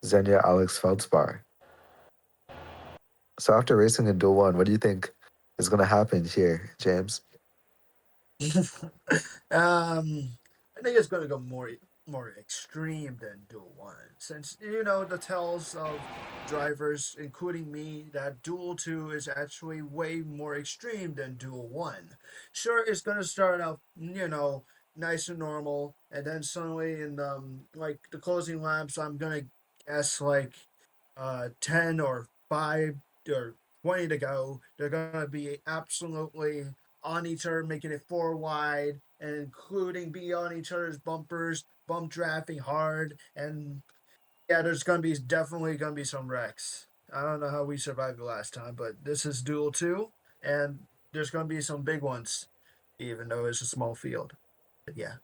Xenia Alex Feldspar. So after racing in Duel 1, what do you think is going to happen here, James? I think it's gonna go more extreme than Duel 1, since the tells of drivers, including me, that Duel 2 is actually way more extreme than Duel 1. Sure, it's gonna start out nice and normal, and then suddenly in like the closing laps, I'm gonna guess like 10 or 5 or 20 to go, they're gonna be absolutely on each other, making it four wide, and including be on each other's bumpers, bump drafting hard, and yeah, there's definitely gonna be some wrecks. I don't know how we survived the last time, but this is Duel 2, and there's gonna be some big ones, even though it's a small field. But yeah.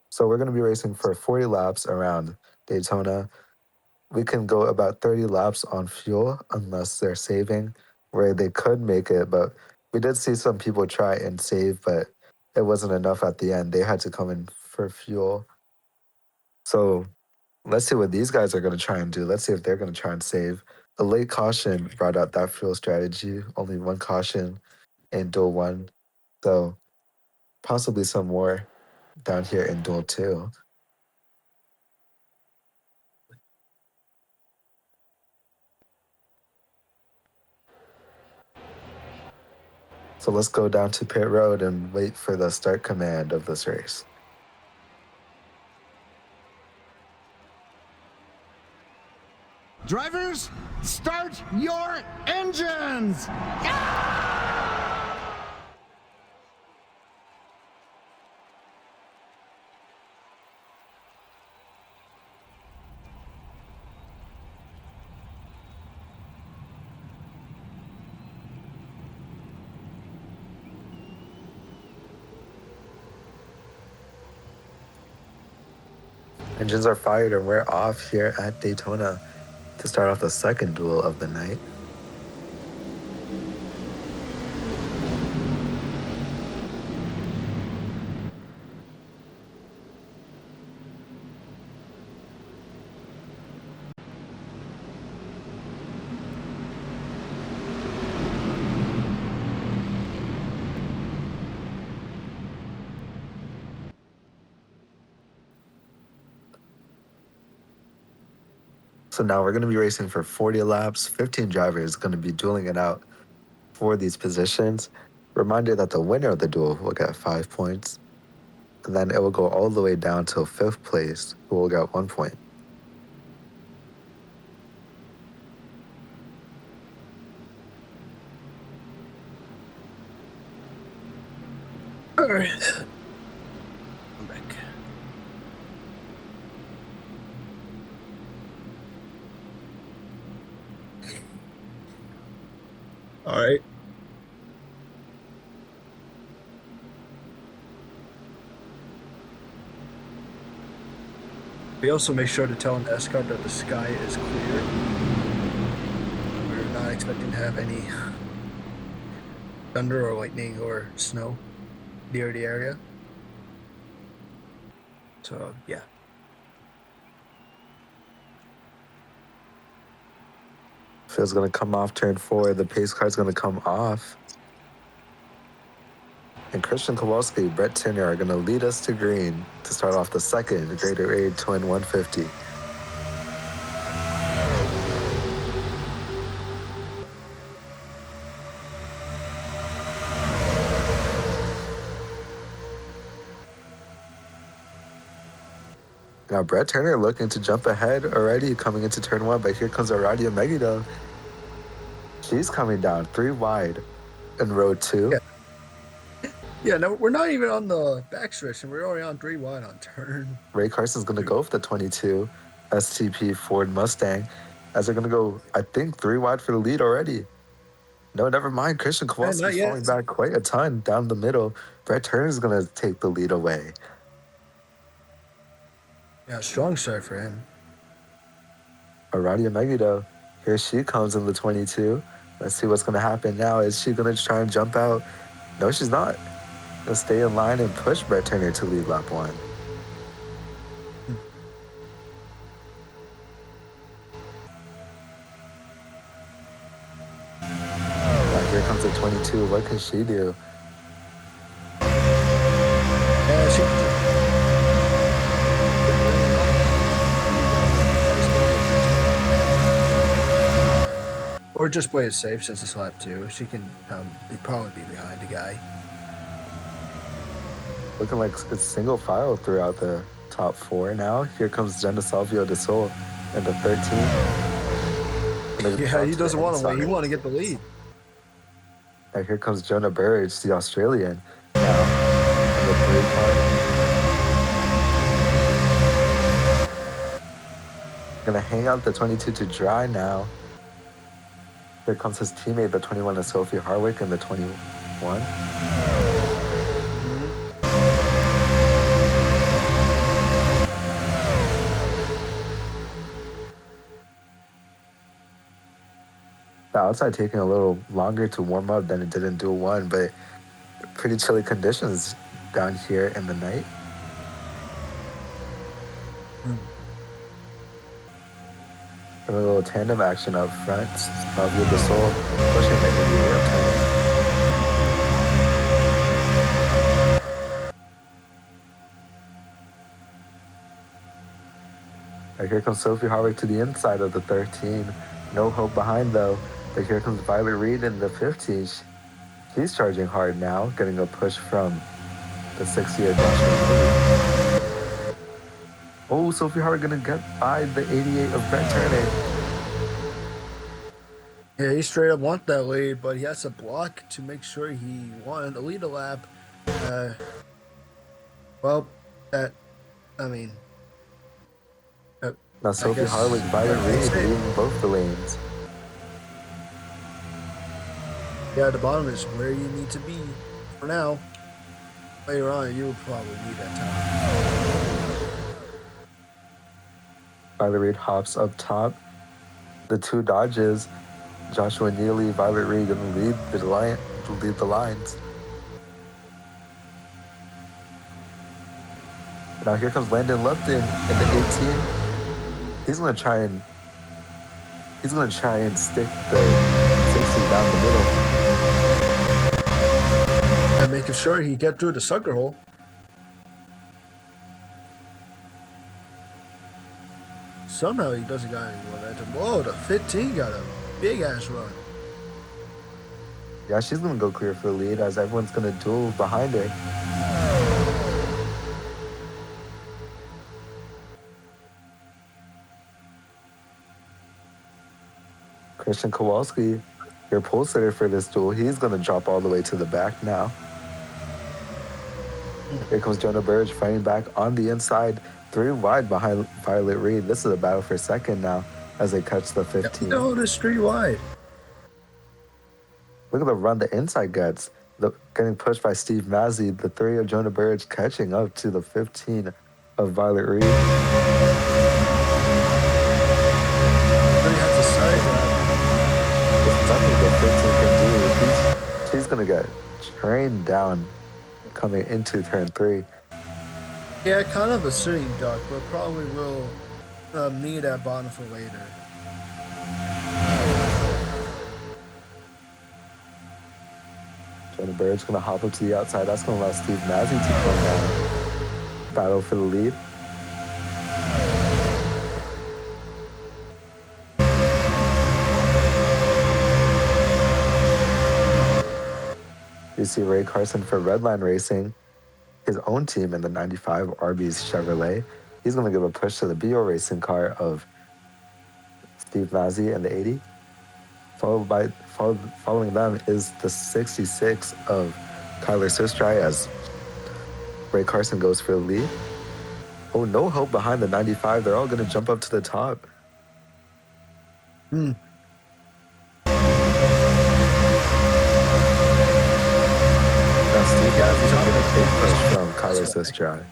So we're going to be racing for 40 laps around Daytona. We can go about 30 laps on fuel unless they're saving, where they could make it, but we did see some people try and save, but it wasn't enough at the end. They had to come in for fuel. So let's see what these guys are going to try and do. Let's see if they're going to try and save. A late caution brought out that fuel strategy. Only one caution in Duel 1. So possibly some more down here in Duel 2. So let's go down to pit road and wait for the start command of this race. Drivers, start your engines! Engines are fired and we're off here at Daytona to start off the second duel of the night. So now we're going to be racing for 40 laps. 15 drivers going to be dueling it out for these positions. Reminder that the winner of the duel will get 5 points. And then it will go all the way down to 5th place, who will get 1 point. All right. I'm back. All right. We also make sure to tell NASCAR that the sky is clear. We're not expecting to have any thunder or lightning or snow near the area. So, yeah. Phil's gonna come off turn 4. The pace car's gonna come off. And Christian Kowalski, Brett Turner are gonna lead us to green to start off the second Gatorade Twin 150. Now Brett Turner looking to jump ahead already coming into turn 1, but here comes Aradia Megiddo. She's coming down 3 wide in row 2. Yeah, no, we're not even on the backstretch, and we're already on 3 wide on turn. Ray Carson's going to go with the 22 STP Ford Mustang as they're going to go, I think, 3 wide for the lead already. No, never mind. Christian Kowalski's yet. falling back quite a ton down the middle. Brett Turner's going to take the lead away. Yeah, strong start for him. Aradia Megiddo, here she comes in the 22. Let's see what's going to happen now. Is she going to try and jump out? No, she's not. Going to stay in line and push Brett Turner to lead lap 1. Now here comes the 22. What can she do? Yeah, she. Or just play it safe since it's lap 2. She can probably be behind the guy. Looking like it's single file throughout the top 4 now. Here comes Jenna Salvio de Sol in the 13. Yeah, he doesn't want to win. He want to get the lead. Now here comes Jonah Burridge, the Australian, now in the 3 car. Gonna hang out the 22 to dry now. Here comes his teammate, the 21 of Sophie Harwick, and the 21. The outside taking a little longer to warm up than it did in Duel 1, but pretty chilly conditions down here in the night. A little tandem action up front. Salvio de Sol pushing the way up turning. Right, here comes Sophie Harwick to the inside of the 13. No hope behind though. But here comes Violet Reed in the 15. She's charging hard now, getting a push from the 6-year Joshua. Oh, Sophie Harwick gonna get by the 88 of Brett Turner. Yeah, he straight up wants that lead, but he has to block to make sure he wanted to lead a lap. Now Sophie Harwick, Violet Reed leading both the lanes. Yeah, the bottom is where you need to be for now. Later on, you'll probably need that time. Violet Reed hops up top. The 2 dodges. Joshua Neely, Violet Reed gonna lead the lines. Now here comes Landon Lupton in the 18. He's gonna try and stick the 60 down the middle. And making sure he get through the sucker hole. Somehow he doesn't got any momentum. Whoa, the 15 got a big ass run. Yeah, she's gonna go clear for the lead as everyone's gonna duel behind her. Christian Kowalski, your pole sitter for this duel, he's gonna drop all the way to the back now. Here comes Jonah Burge fighting back on the inside, 3 wide behind Violet Reed. This is a battle for second now as they catch the 15. No, this 3 wide. Look at the run the inside gets. Getting pushed by Steve Mazzy. The 3 of Jonah Burridge catching up to the 15 of Violet Reed. Really has a side There's nothing the 15 can do. She's going to get trained down coming into turn 3. Yeah, kind of a sitting duck, but probably will need that bottom for later. Jonah Burridge going to hop up to the outside. That's going to allow Steve Mazzy to come down. Battle for the lead. You see Ray Carson for Redline Racing, his own team in the 95 Arby's Chevrolet. He's going to give a push to the BO Racing car of Steve Mazzy in the 80. Following them is the 66 of Kyler Sistrai as Ray Carson goes for the lead. Oh, no help behind the 95. They're all going to jump up to the top. Now Steve Mazzy's going to take push from Kyler Sistrai.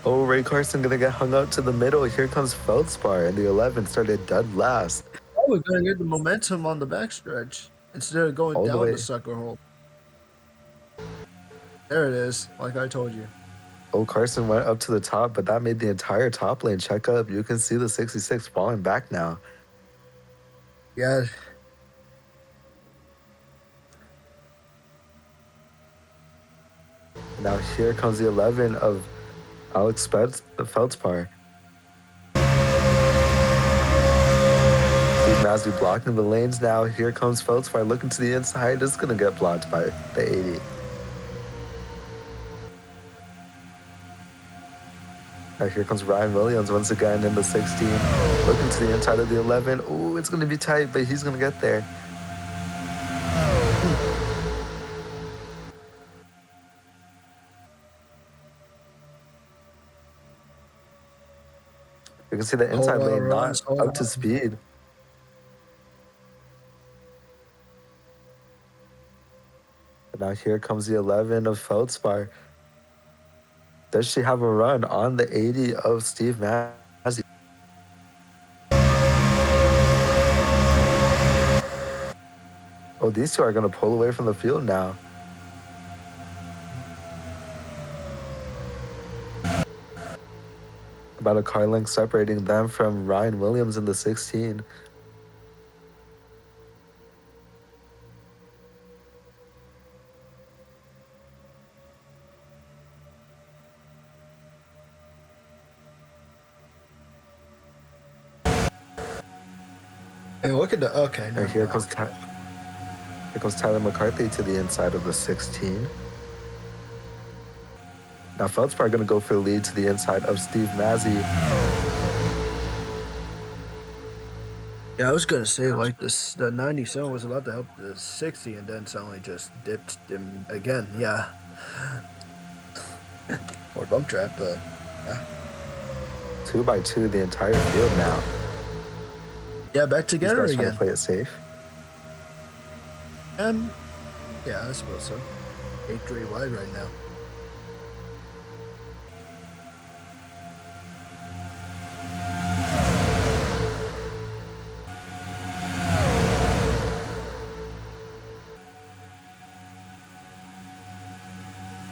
Oh, Ray Carson gonna get hung out to the middle. Here comes Feldspar, and the 11 started dead last. Oh, we're gonna get the momentum on the backstretch instead of going All the down way. the sucker hole. There it is, like I told you. Oh, Carson went up to the top, but that made the entire top lane check up. You can see the 66 falling back now. Yeah. Now here comes the 11 of Alex Feldspar. Steve Mazzy blocking the lanes now. Here comes Feldspar looking to the inside. This is going to get blocked by the 80. Now here comes Ryan Williams once again in the 16. Looking to the inside of the 11. Ooh, it's going to be tight, but he's going to get there. You can see the inside lane not up to speed. But now here comes the 11 of Feldspar. Does she have a run on the 80 of Steve Mazzy? Oh, these two are going to pull away from the field now. About a car length separating them from Ryan Williams in the 16. Hey, look at the okay. And here comes Tyler McCarthy to the inside of the 16. Now Feldspar going to go for the lead to the inside of Steve Mazzy. Yeah, I was gonna say like this. The 97 was about to help the 60, and then suddenly just dipped him again. Yeah. Or bump trap, but yeah. 2 by 2 the entire field now. Yeah, back together These guys again. trying to play it safe. Yeah, I suppose so. 8-3 wide right now.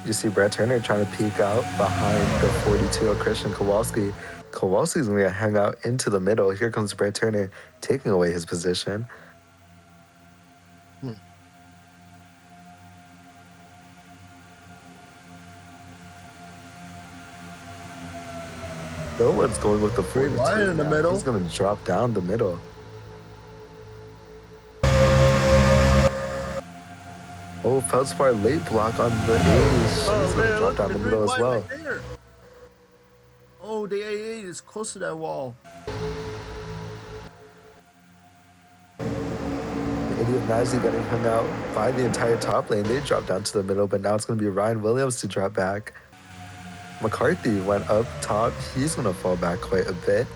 You see Brett Turner trying to peek out behind the 42 of Christian Kowalski. Kowalski's going to hang out into the middle. Here comes Brett Turner taking away his position. No one's going with the 42 wide in the now. middle. He's going to drop down the middle. Oh, Feldspar late block on the 80. She's going to drop down the middle as well. Right. Oh, the A8 is close to that wall. The 80 of Mazzy getting hung out by the entire top lane. They drop down to the middle, but now it's going to be Ryan Williams to drop back. McCarthy went up top. He's going to fall back quite a bit.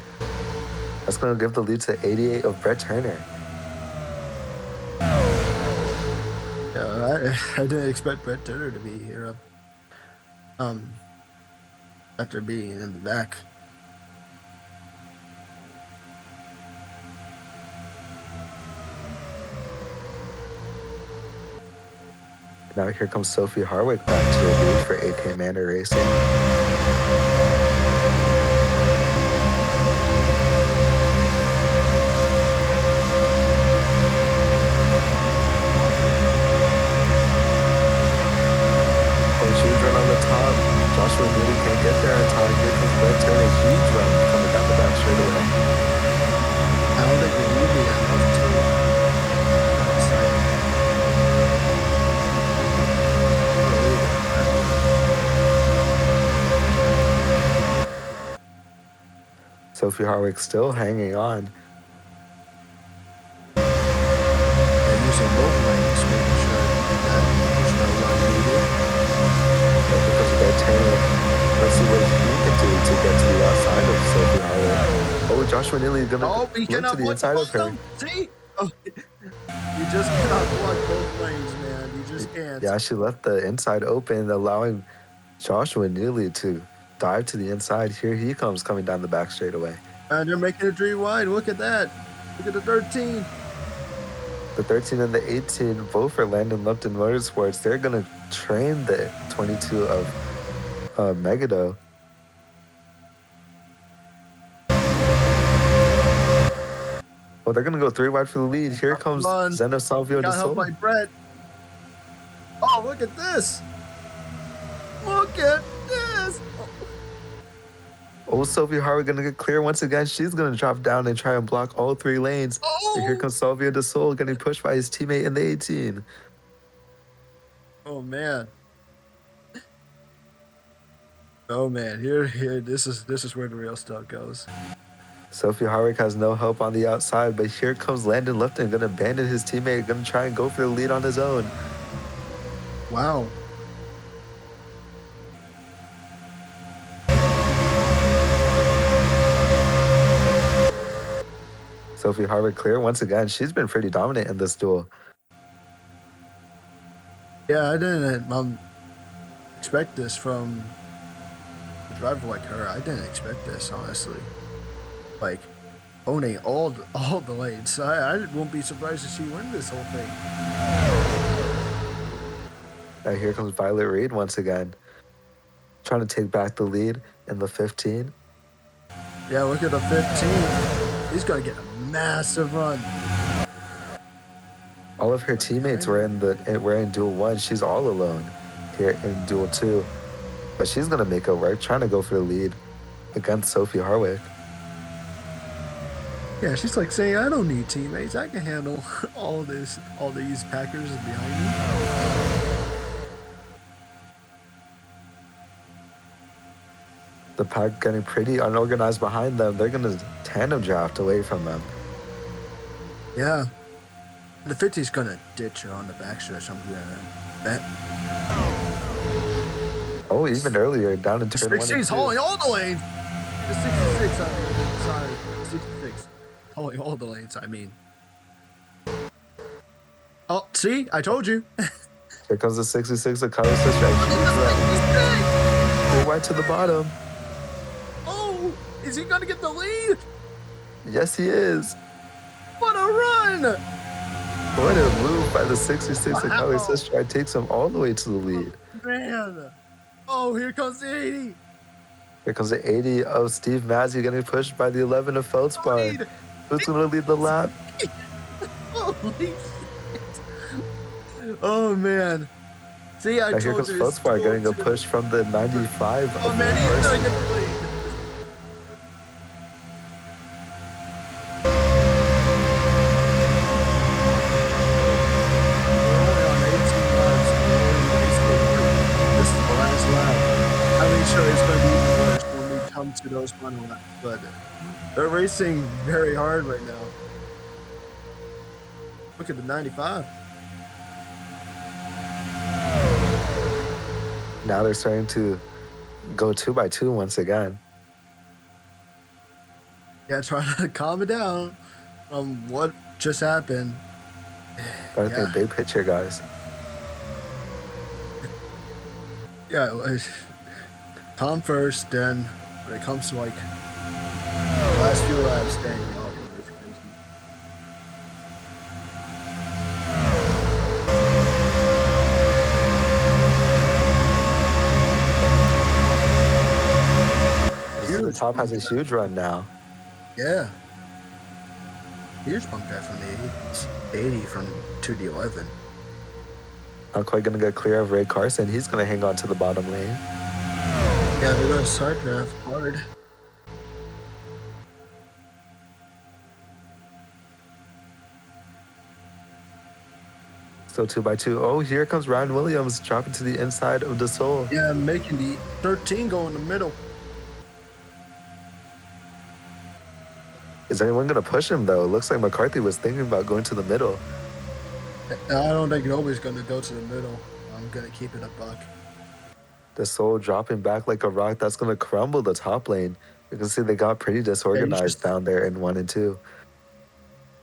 That's going to give the lead to 88 of Brett Turner. Yeah, I didn't expect Brett Turner to be here. After being in the back. Now here comes Sophie Harwick back to the lead for AK Manor Racing. Huge run on the top. Joshua really can't get there in time. Here comes Brett Turner. Huge run coming down the back straightaway. I don't think they need me enough to Sophie Harwick still hanging on. and using both lanes, making sure that there's no run needed. Here comes Brett Turner. Let's see what he can do to get to the outside of Sophie Harwick. Oh, Joshua nearly gonna He look to cannot the block inside of both of her. them. See? Oh, you just cannot block both lanes, man. You just can't. Yeah, she left the inside open, allowing Joshua Neely to dive to the inside. Here he comes coming down the back straightaway. And they're making it 3 wide. Look at that. Look at the 13. The 13 and the 18, both for Landon Lupton Motorsports. They're going to train the 22 of Megado. Oh, they're going to go 3 wide for the lead. Here comes Zeno Salvio de Got helped by Sol. Brett. Oh, look at this. Look at this. Oh, Sophie Harwood going to get clear once again. She's going to drop down and try and block all 3 lanes. Oh, And here comes Salvio de Sol getting pushed by his teammate in the 18. oh man. Oh man, here, this is where the real stuff goes. Sophie Harwick has no help on the outside, but here comes Landon Lupton, going to abandon his teammate, going to try and go for the lead on his own. Wow. Sophie Harwick clear once again. She's been pretty dominant in this duel. Yeah, I didn't expect this from a driver like her. I didn't expect this, honestly. Like, owning all the lanes. I won't be surprised if she wins this whole thing. Now here comes Violet Reed once again, trying to take back the lead in the 15. Yeah, look at the 15. He's going to get a massive run. All of her teammates were in duel 1. She's all alone here in duel 2. But she's going to make it work, trying to go for the lead against Sophie Harwick. Yeah, she's like saying, I don't need teammates. I can handle all these Packers behind me. The pack getting pretty unorganized behind them. They're going to tandem draft away from them. Yeah. The 50's going to ditch her on the backstretch, I'm going to bet. Oh, even earlier, down in The turn 1 and 2. 16's hauling all the lanes. The 66, sorry. 66. Hauling all the lanes, I mean. Oh, see? I told you. Here comes the 66 of Carlos Sister. They're right to the bottom. Oh, is he going to get the lead? Yes, he is. What a run! What a move by the 66 of Carlos Sister. It takes him all the way to the lead. Man. Oh, here comes the 80. Here comes the 80 of Steve Mazzi getting pushed by the 11 of Feldspar. Who's going to lead the lap? Holy shit. Oh, man. See, I Now told here comes you. Feldspar getting a push from the 95 Oh, of man, he's Mercy. going to get the lead. Sure, it's going to be even worse when we come to those final laps, but they're racing very hard right now. Look at the 95. Now they're starting to go 2x2 once again. Yeah, trying to calm it down from what just happened. Gotta Yeah, think big picture, guys. yeah. Calm first, then when it comes to like last few laps, then it's crazy. This is the Huge top bump has a back. huge run now. Yeah, huge bump back from the 80 from 2 to 11. Not quite gonna get clear of Ray Carson. He's gonna hang on to the bottom lane. Yeah, they're gonna side draft hard. Still 2x2. Oh, here comes Ryan Williams dropping to the inside of the Soul. Yeah, making the 13 go in the middle. Is anyone gonna push him though? It looks like McCarthy was thinking about going to the middle. I don't think nobody's gonna go to the middle. I'm gonna keep it a buck. The Soul dropping back like a rock. That's gonna crumble the top lane. You can see they got pretty Yeah, disorganized down there in 1 and 2.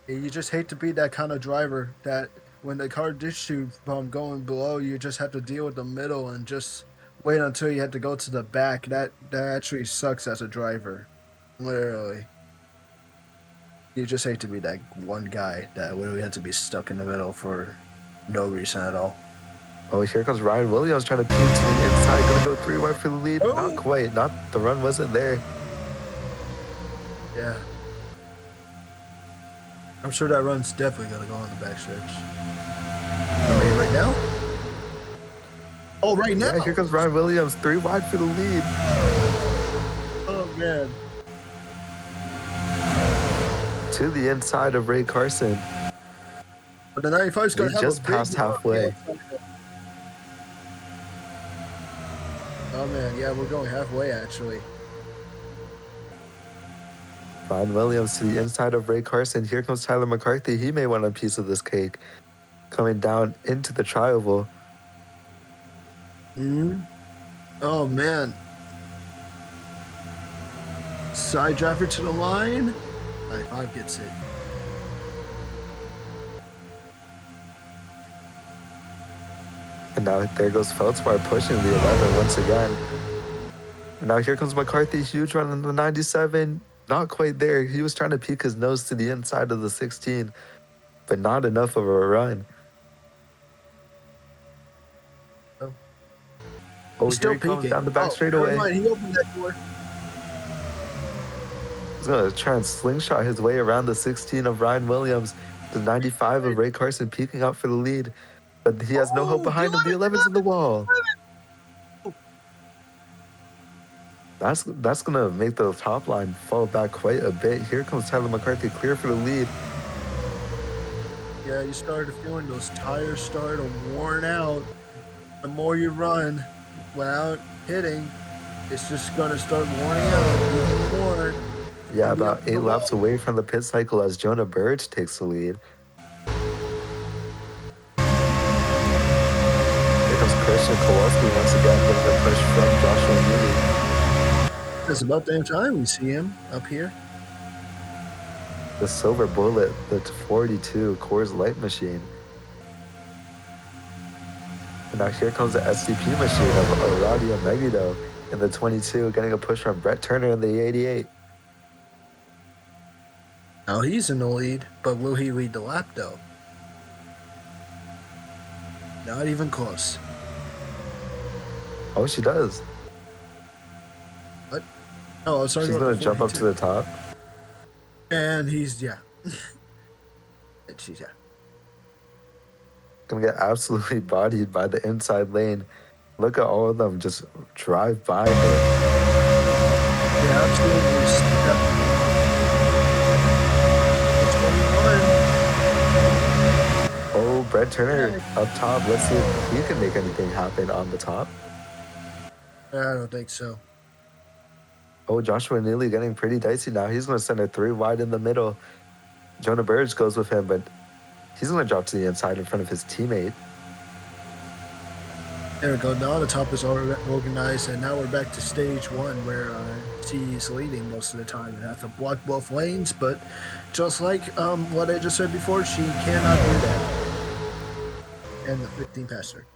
you just hate to be that kind of driver that when the car ditch you from going below, you just have to deal with the middle and just wait until you have to go to the back. That actually sucks as a driver. Literally. You just hate to be that one guy that literally had to be stuck in the middle for no reason at all. Oh, here comes Ryan Williams trying to peek to the inside. Gonna go 3 wide for the lead. Oh! Not quite. Not the run wasn't there. Yeah. I'm sure that run's definitely gonna go on the backstretch. I mean, right now? Oh, right now? Yeah, here comes Ryan Williams. 3 wide for the lead. Oh, man. To the inside of Ray Carson. But the 95's gonna He have just a big passed run. halfway. Oh, man. Yeah, we're going halfway, actually. Ryan Williams to the inside of Ray Carson. Here comes Tyler McCarthy. He may want a piece of this cake. Coming down into the trioval. Mm-hmm. Oh, man. Side driver to the line. 95 gets it. And now there goes Feldspar pushing the 11 once again. And now here comes McCarthy. Huge run in the 97. Not quite there. He was trying to peek his nose to the inside of the 16, but not enough of a run. Oh, Oh, he's here still he comes peeking. down the back Never straightaway. mind. He opened that door. He's going to try and slingshot his way around the 16 of Ryan Williams. The 95 of Ray Carson peeking out for the lead. But he has no hope behind him. The 11's in the wall. That's going to make the top line fall back quite a bit. Here comes Tyler McCarthy clear for the lead. Yeah, you started feeling those tires start worn out. The more you run without hitting, it's just going to start worn out even more. Yeah, Coming about up 8 the laps wall. away from the pit cycle as Jonah Burge takes the lead. Here comes Christian Kowalski once again getting a push from Joshua Neely. It's about damn time we see him up here. The Silver Bullet, the 42 Coors Light machine. And now here comes the SCP machine of Aradia Megiddo in the 22, getting a push from Brett Turner in the 88. Now he's in the lead, but will he lead the lap though? Not even close. Oh, she does. What? Oh, sorry. She's going to jump up to the top. And he's, yeah. And she's, yeah. Going to get absolutely bodied by the inside lane. Look at all of them just drive by her. Yeah, absolutely. Oh, Brett Turner up top. Let's see if he can make anything happen on the top. I don't think so. Oh, Joshua Neely getting pretty dicey now. He's going to send her 3 wide in the middle. Jonah Burge goes with him, but he's going to drop to the inside in front of his teammate. There we go. Now the top is organized, and now we're back to stage one, where she's leading most of the time and have to block both lanes. But just like what I just said before, she cannot do that. And the 15 passer.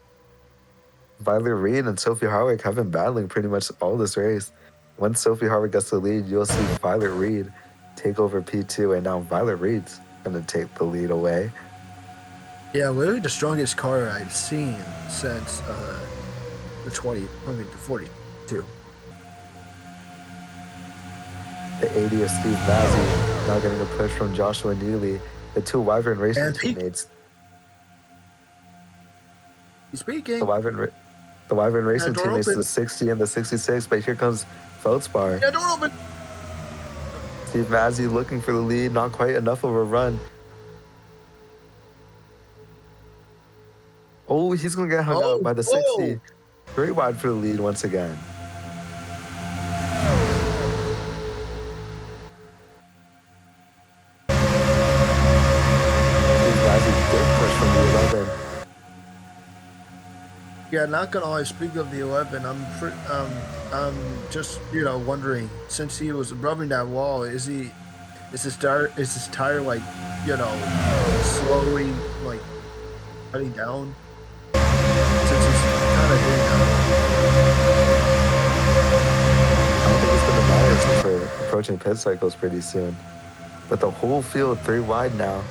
Violet Reed and Sophie Harwick have been battling pretty much all this race. Once Sophie Harwick gets the lead, you'll see Violet Reed take over P2, and now Violet Reed's going to take the lead away. Yeah, literally the strongest car I've seen since the 42. The 80 of Steve Mazzy now getting a push from Joshua Neely, the two Wyvern Racing And teammates. Speaking. The Wyvern Racing teammates, the 60 and the 66, but here comes Feldspar. Yeah, door open. Steve Mazzy looking for the lead, not quite enough of a run. Oh, he's going to get hung out by the 60. Very wide for the lead once again. Steve Mazzy big push from the 11. Yeah, not gonna lie. Speaking of the 11, I'm just wondering, since he was rubbing that wall, is his tire like slowly like cutting down? Since he's kind of hitting out. I don't think it's going to matter since we're approaching pit cycles pretty soon. But the whole field 3 wide now.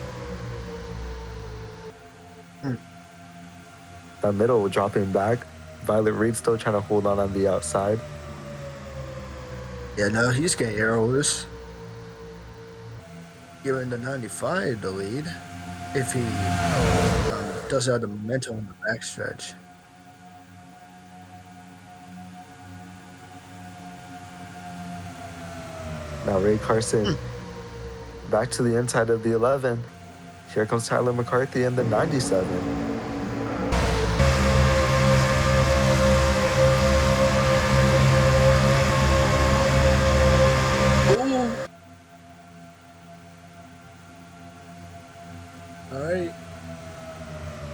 That middle dropping back. Violet Reed still trying to hold on the outside. Yeah, now he's getting arrows. Giving the 95 the lead if he does have the momentum on the backstretch. Now Ray Carson back to the inside of the 11. Here comes Tyler McCarthy in the 97. All right.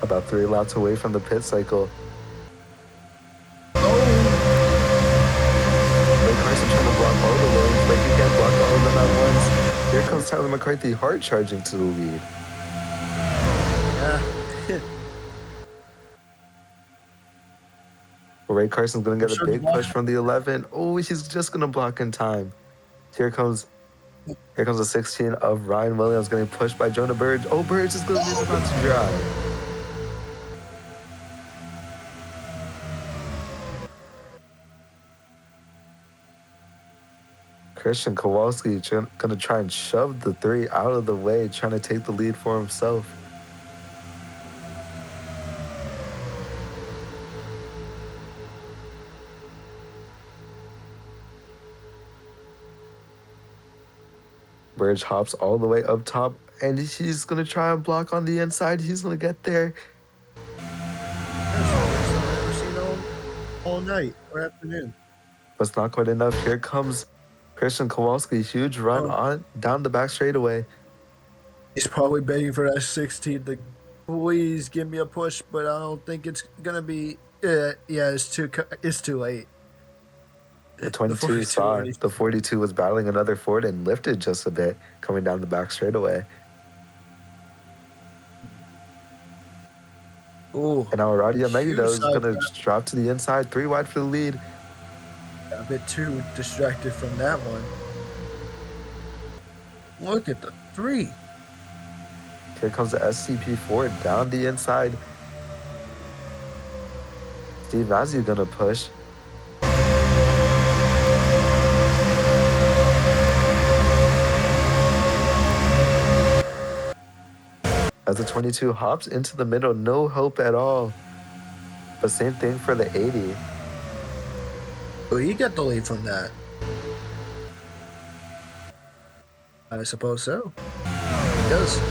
About 3 laps away from the pit cycle. Ray Carson trying to block all the lanes, but he can't block all of them at once. Here comes Tyler McCarthy hard charging to the lead. Yeah. Ray Carson's going to get a big push from the 11. Oh, he's just going to block in time. Here comes the 16 of Ryan Williams getting pushed by Jonah Burge. Oh, Burge is going to be about to drive. Christian Kowalski going to try and shove the 3 out of the way, trying to take the lead for himself. Burge hops all the way up top, and he's going to try and block on the inside. He's going to get there. That's I've never seen all night or afternoon. But it's not quite enough. Here comes Christian Kowalski. Huge run on down the back straightaway. He's probably begging for that 16 to please give me a push, but I don't think it's going to be. Yeah, it's too late. The 22 saw it. The 42 was battling another Ford and lifted just a bit, coming down the back straightaway. Ooh. And now Aradia Megiddo is going to drop to the inside, 3 wide for the lead. A bit too distracted from that one. Look at the 3. Here comes the SCP Ford down the inside. Steve Mazzy going to push. As the 22 hops into the middle, no hope at all. But same thing for the 80. Well, he got the lead from that. I suppose so. He does.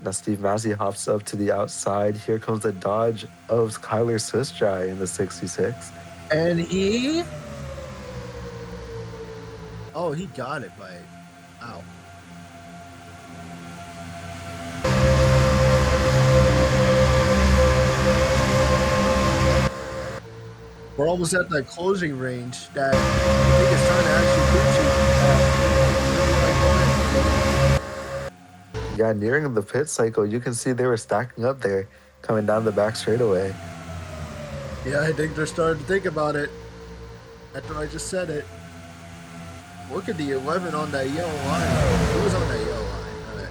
Now Steve Mazzy hops up to the outside. Here comes the Dodge of Kyler Swisdry in the 66. And he... Oh, he got it by... Ow. almost at that closing range that I think it's time to actually cruise you. Yeah, nearing the pit cycle, you can see they were stacking up there, coming down the back straightaway. Yeah, I think they're starting to think about it after I just said it. Look at the 11 on that yellow line. Who was on that yellow line?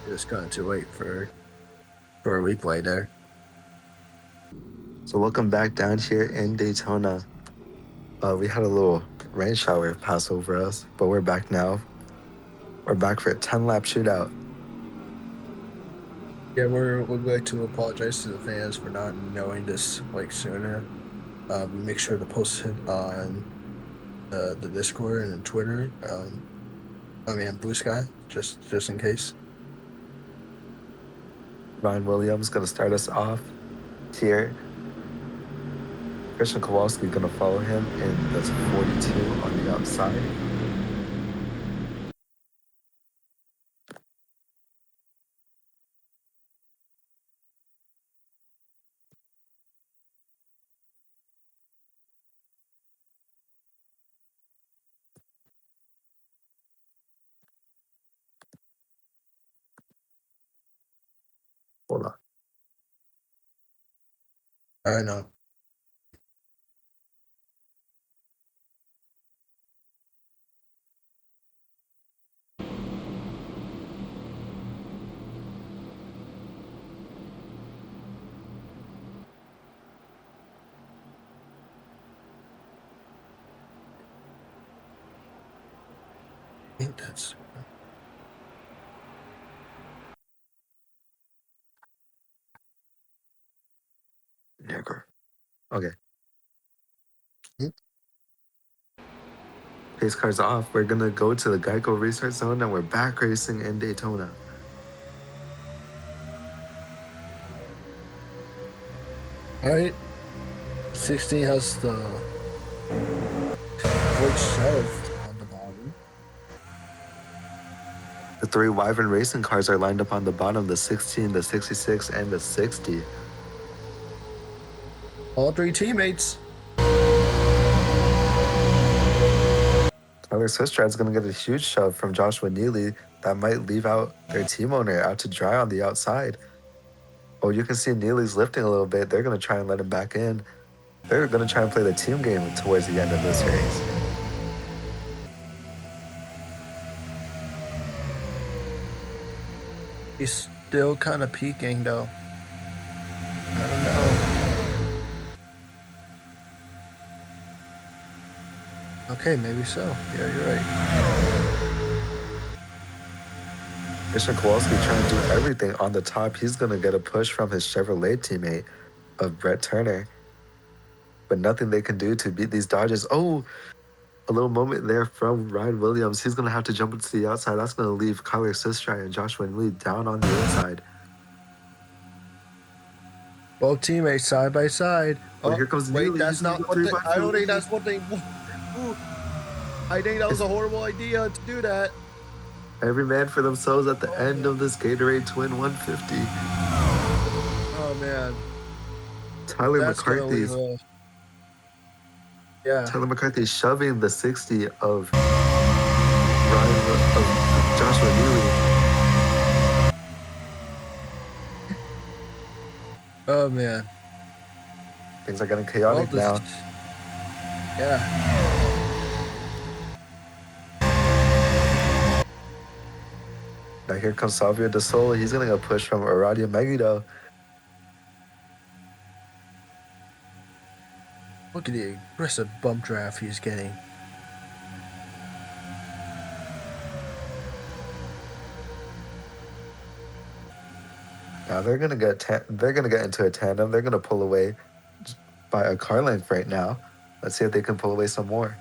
It was kind of too late for a replay there. So welcome back down here in Daytona. We had a little rain shower pass over us, but we're back now. We're back for a 10-lap shootout. Yeah, we'd like to apologize to the fans for not knowing this sooner. We make sure to post it on the Discord and Twitter. Blue Sky, just in case. Ryan Williams going to start us off here. Christian Kowalski going to follow him in the 42 on the outside. Hold on. I know. I think that's Nigger. Okay. Hmm? Pace car's off. We're going to go to the Geico Restart Zone, and we're back racing in Daytona. all right. 16 has the voice shelved on the bottom. The 3 Wyvern racing cars are lined up on the bottom, the 16, the 66, and the 60. All 3 teammates. Tyler Swistrad's going to get a huge shove from Joshua Neely that might leave out their team owner out to dry on the outside. Oh, you can see Neely's lifting a little bit. They're going to try and let him back in. They're going to try and play the team game towards the end of this race. He's still kind of peaking, though. I don't know. Okay, maybe so. Yeah, you're right. Christian Kowalski trying to do everything on the top. He's going to get a push from his Chevrolet teammate of Brett Turner. But nothing they can do to beat these Dodgers. Oh, a little moment there from Ryan Williams. He's going to have to jump into the outside. That's going to leave Kyler Sistrai and Joshua Neely down on the inside. Both teammates side by side. Oh, here comes Neely. That's not what they. I don't think that's what they. I think that was a horrible idea to do that. Every man for themselves at the end of this Gatorade Twin 150. Oh man. Tyler McCarthy's. Tyler McCarthy shoving the 60 of Joshua Neely. Oh man. Things are getting chaotic now. Yeah. Now here comes Salvio De Sol. He's getting a push from Aradia Megiddo. Look at the aggressive bump draft he's getting. Now they're gonna get into a tandem. They're gonna pull away by a car length right now. Let's see if they can pull away some more.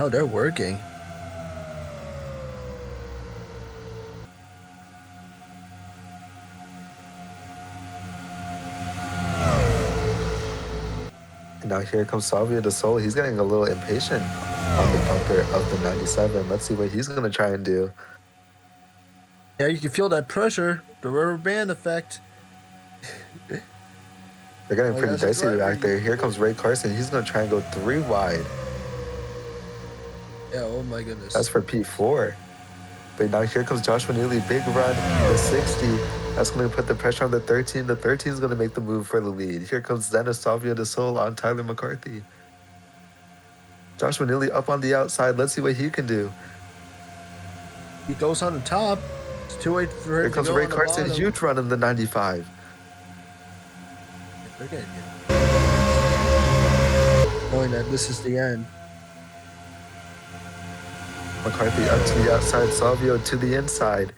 Oh, they're working. And now here comes Salvio De Sol. He's getting a little impatient on the bumper of the 97. Let's see what he's gonna try and do. Yeah, you can feel that pressure, the rubber band effect. They're getting Like pretty as a dicey driver, back there. Here comes Ray Carson. He's going to try and go 3 wide. yeah. Oh my goodness. That's for P4. But now here comes Joshua Neely. Big run, the 60. That's going to put the pressure on the 13. The 13 is going to make the move for the lead. Here comes Dennis Savio de Sol on Tyler McCarthy. Joshua Neely up on the outside. Let's see what he can do. He goes on the top. It's too late for Here him to comes go Ray on the Carson. bottom. Huge run in the 95. They're gonna get knowing that this is the end. McCarthy up to the outside. Savio to the inside.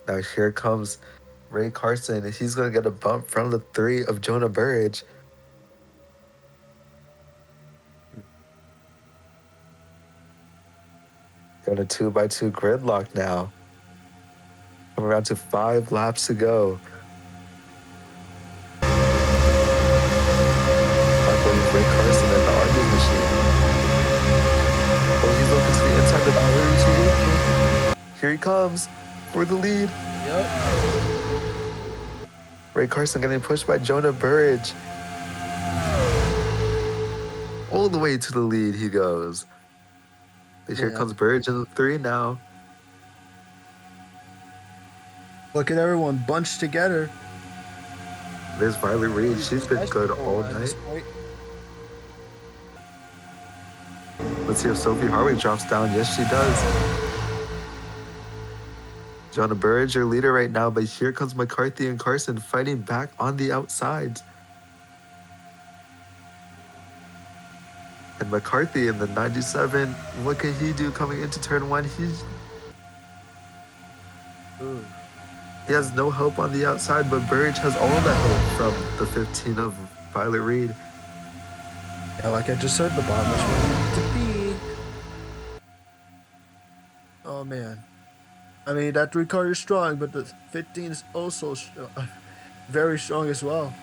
Now here comes Ray Carson. He's going to get a bump from the 3 of Jonah Burridge. Going to 2x2 gridlock now. Coming around to 5 laps to go. Ray Carson in the Arby's machine. Oh, he's looking to the inside of the Valerie. Here he comes for the lead. Yep. Ray Carson getting pushed by Jonah Burridge. All the way to the lead he goes. And here comes Burridge in the 3 now. Look at everyone bunched together. There's Violet Reed. She's been good all night. Let's see if Sophie Harvey drops down. Yes, she does. Jonah Burridge, your leader right now, but here comes McCarthy and Carson fighting back on the outsides. And McCarthy in the 97, what can he do coming into turn 1? He has no help on the outside, but Burridge has all that help from the 15 of Violet Reed. Yeah, like I just said, the bottom is where we need to be. Oh man. I mean, that 3 car is strong, but the 15 is also very strong as well.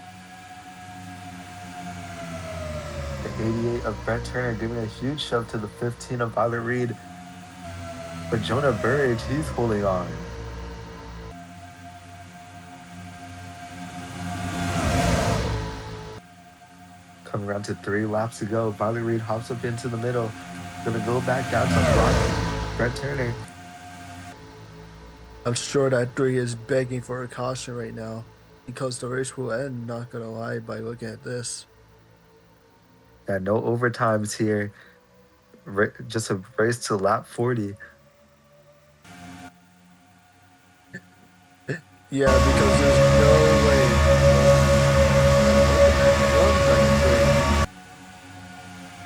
The 88 of Brent Turner giving a huge shove to the 15 of Violet Reed. But Jonah Burridge, he's holding on. Coming around to 3 laps to go. Violet Reed hops up into the middle. Gonna go back down to block Brent Turner. I'm sure that 3 is begging for a caution right now because the race will end, not gonna lie, by looking at this. Yeah, no overtimes here. Just a race to lap 40. Yeah, because there's no way.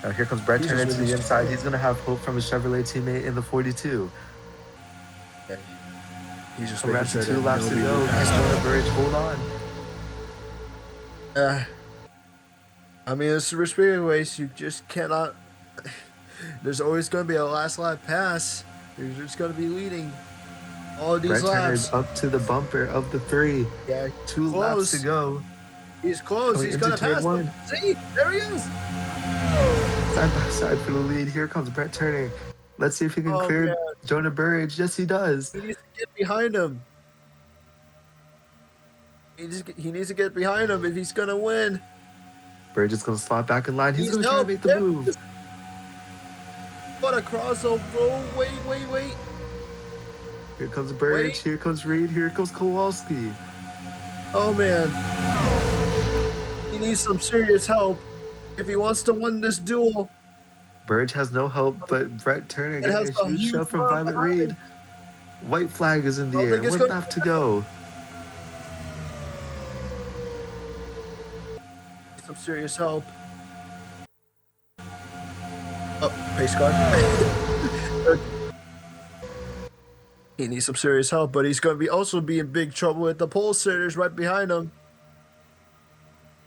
Now here comes Brett Turner to the inside. He's going to have hope from his Chevrolet teammate in the 42. Okay. He's just around to 2 laps to go. He's going to Burridge. Hold on. I mean, it's a Speedway race. You just cannot. There's always going to be a last lap pass. You're just going to be leading all of these Brett laps. Turner's up to the bumper of the 3. Yeah, 2 laps to go. He's close. He's going to pass him. See, there he is. Side by side for the lead. Here comes Brett Turner. Let's see if he can clear Jonah Burridge. Yes, he does. He needs to get behind him. He needs to get behind him if he's going to win. Burridge is going to slot back in line. He's going to try to make the move. What a crossover. Wait. Here comes Burridge. Here comes Reed. Here comes Kowalski. Oh, man. He needs some serious help if he wants to win this duel. Burridge has no help, but Brett Turner getting a huge shove from Violet Reed. White flag is in the air. 1 lap to go. Some serious help. Oh, pace car. He needs some serious help, but he's going to also be in big trouble with the pole sitters right behind him.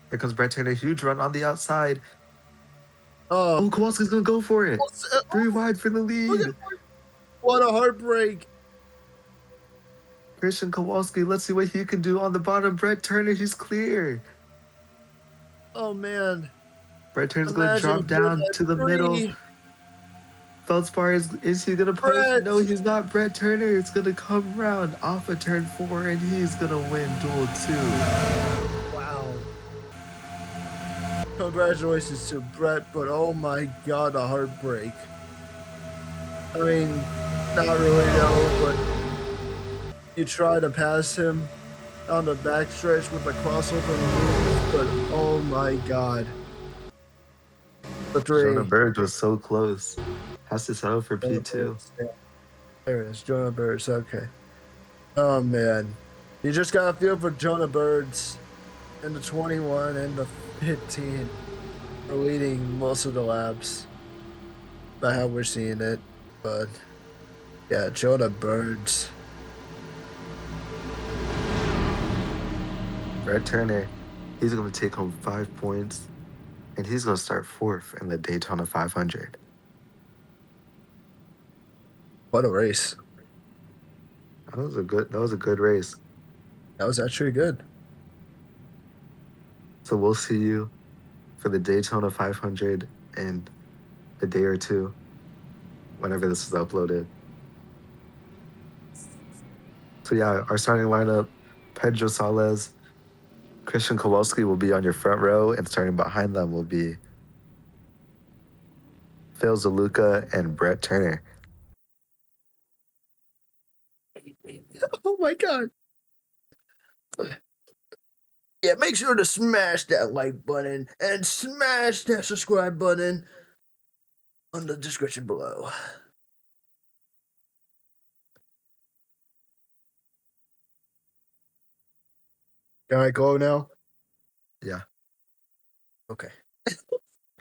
Here comes Brett Turner, huge run on the outside. Oh, Kowalski's going to go for it. 3 wide for the lead. What a heartbreak. Christian Kowalski, let's see what he can do on the bottom. Brett Turner, he's clear. Oh, man. Brett Turner's gonna Imagine drop if you're down that to the middle. three. Feldspar is he gonna push? Brett. No, he's not. Brett Turner is gonna come around off of turn 4 and he's gonna win duel 2. Wow. Congratulations to Brett, but oh my god, a heartbreak. I mean, not really though, but you try to pass him on the backstretch with a crossover move, but oh my god. The Jonah three. Bird was so close. Has to settle for Jonah P2. Birds, yeah. There it is, Jonah Birds. Okay. Oh man. You just gotta feel for Jonah Birds in the 21 and the 15 are leading most of the laps by how we're seeing it. But yeah, Jonah Birds. Brett Turner, he's gonna take home 5 points and he's gonna start 4th in the Daytona 500. What a race. That was a good race. That was actually good. So we'll see you for the Daytona 500 in a day or two, whenever this is uploaded. So yeah, our starting lineup: Pedro Salez, Christian Kowalski will be on your front row, and starting behind them will be Phil Zaluka and Brett Turner. Oh my god. Yeah, make sure to smash that like button and smash that subscribe button on the description below. Can I go now? Yeah. Okay.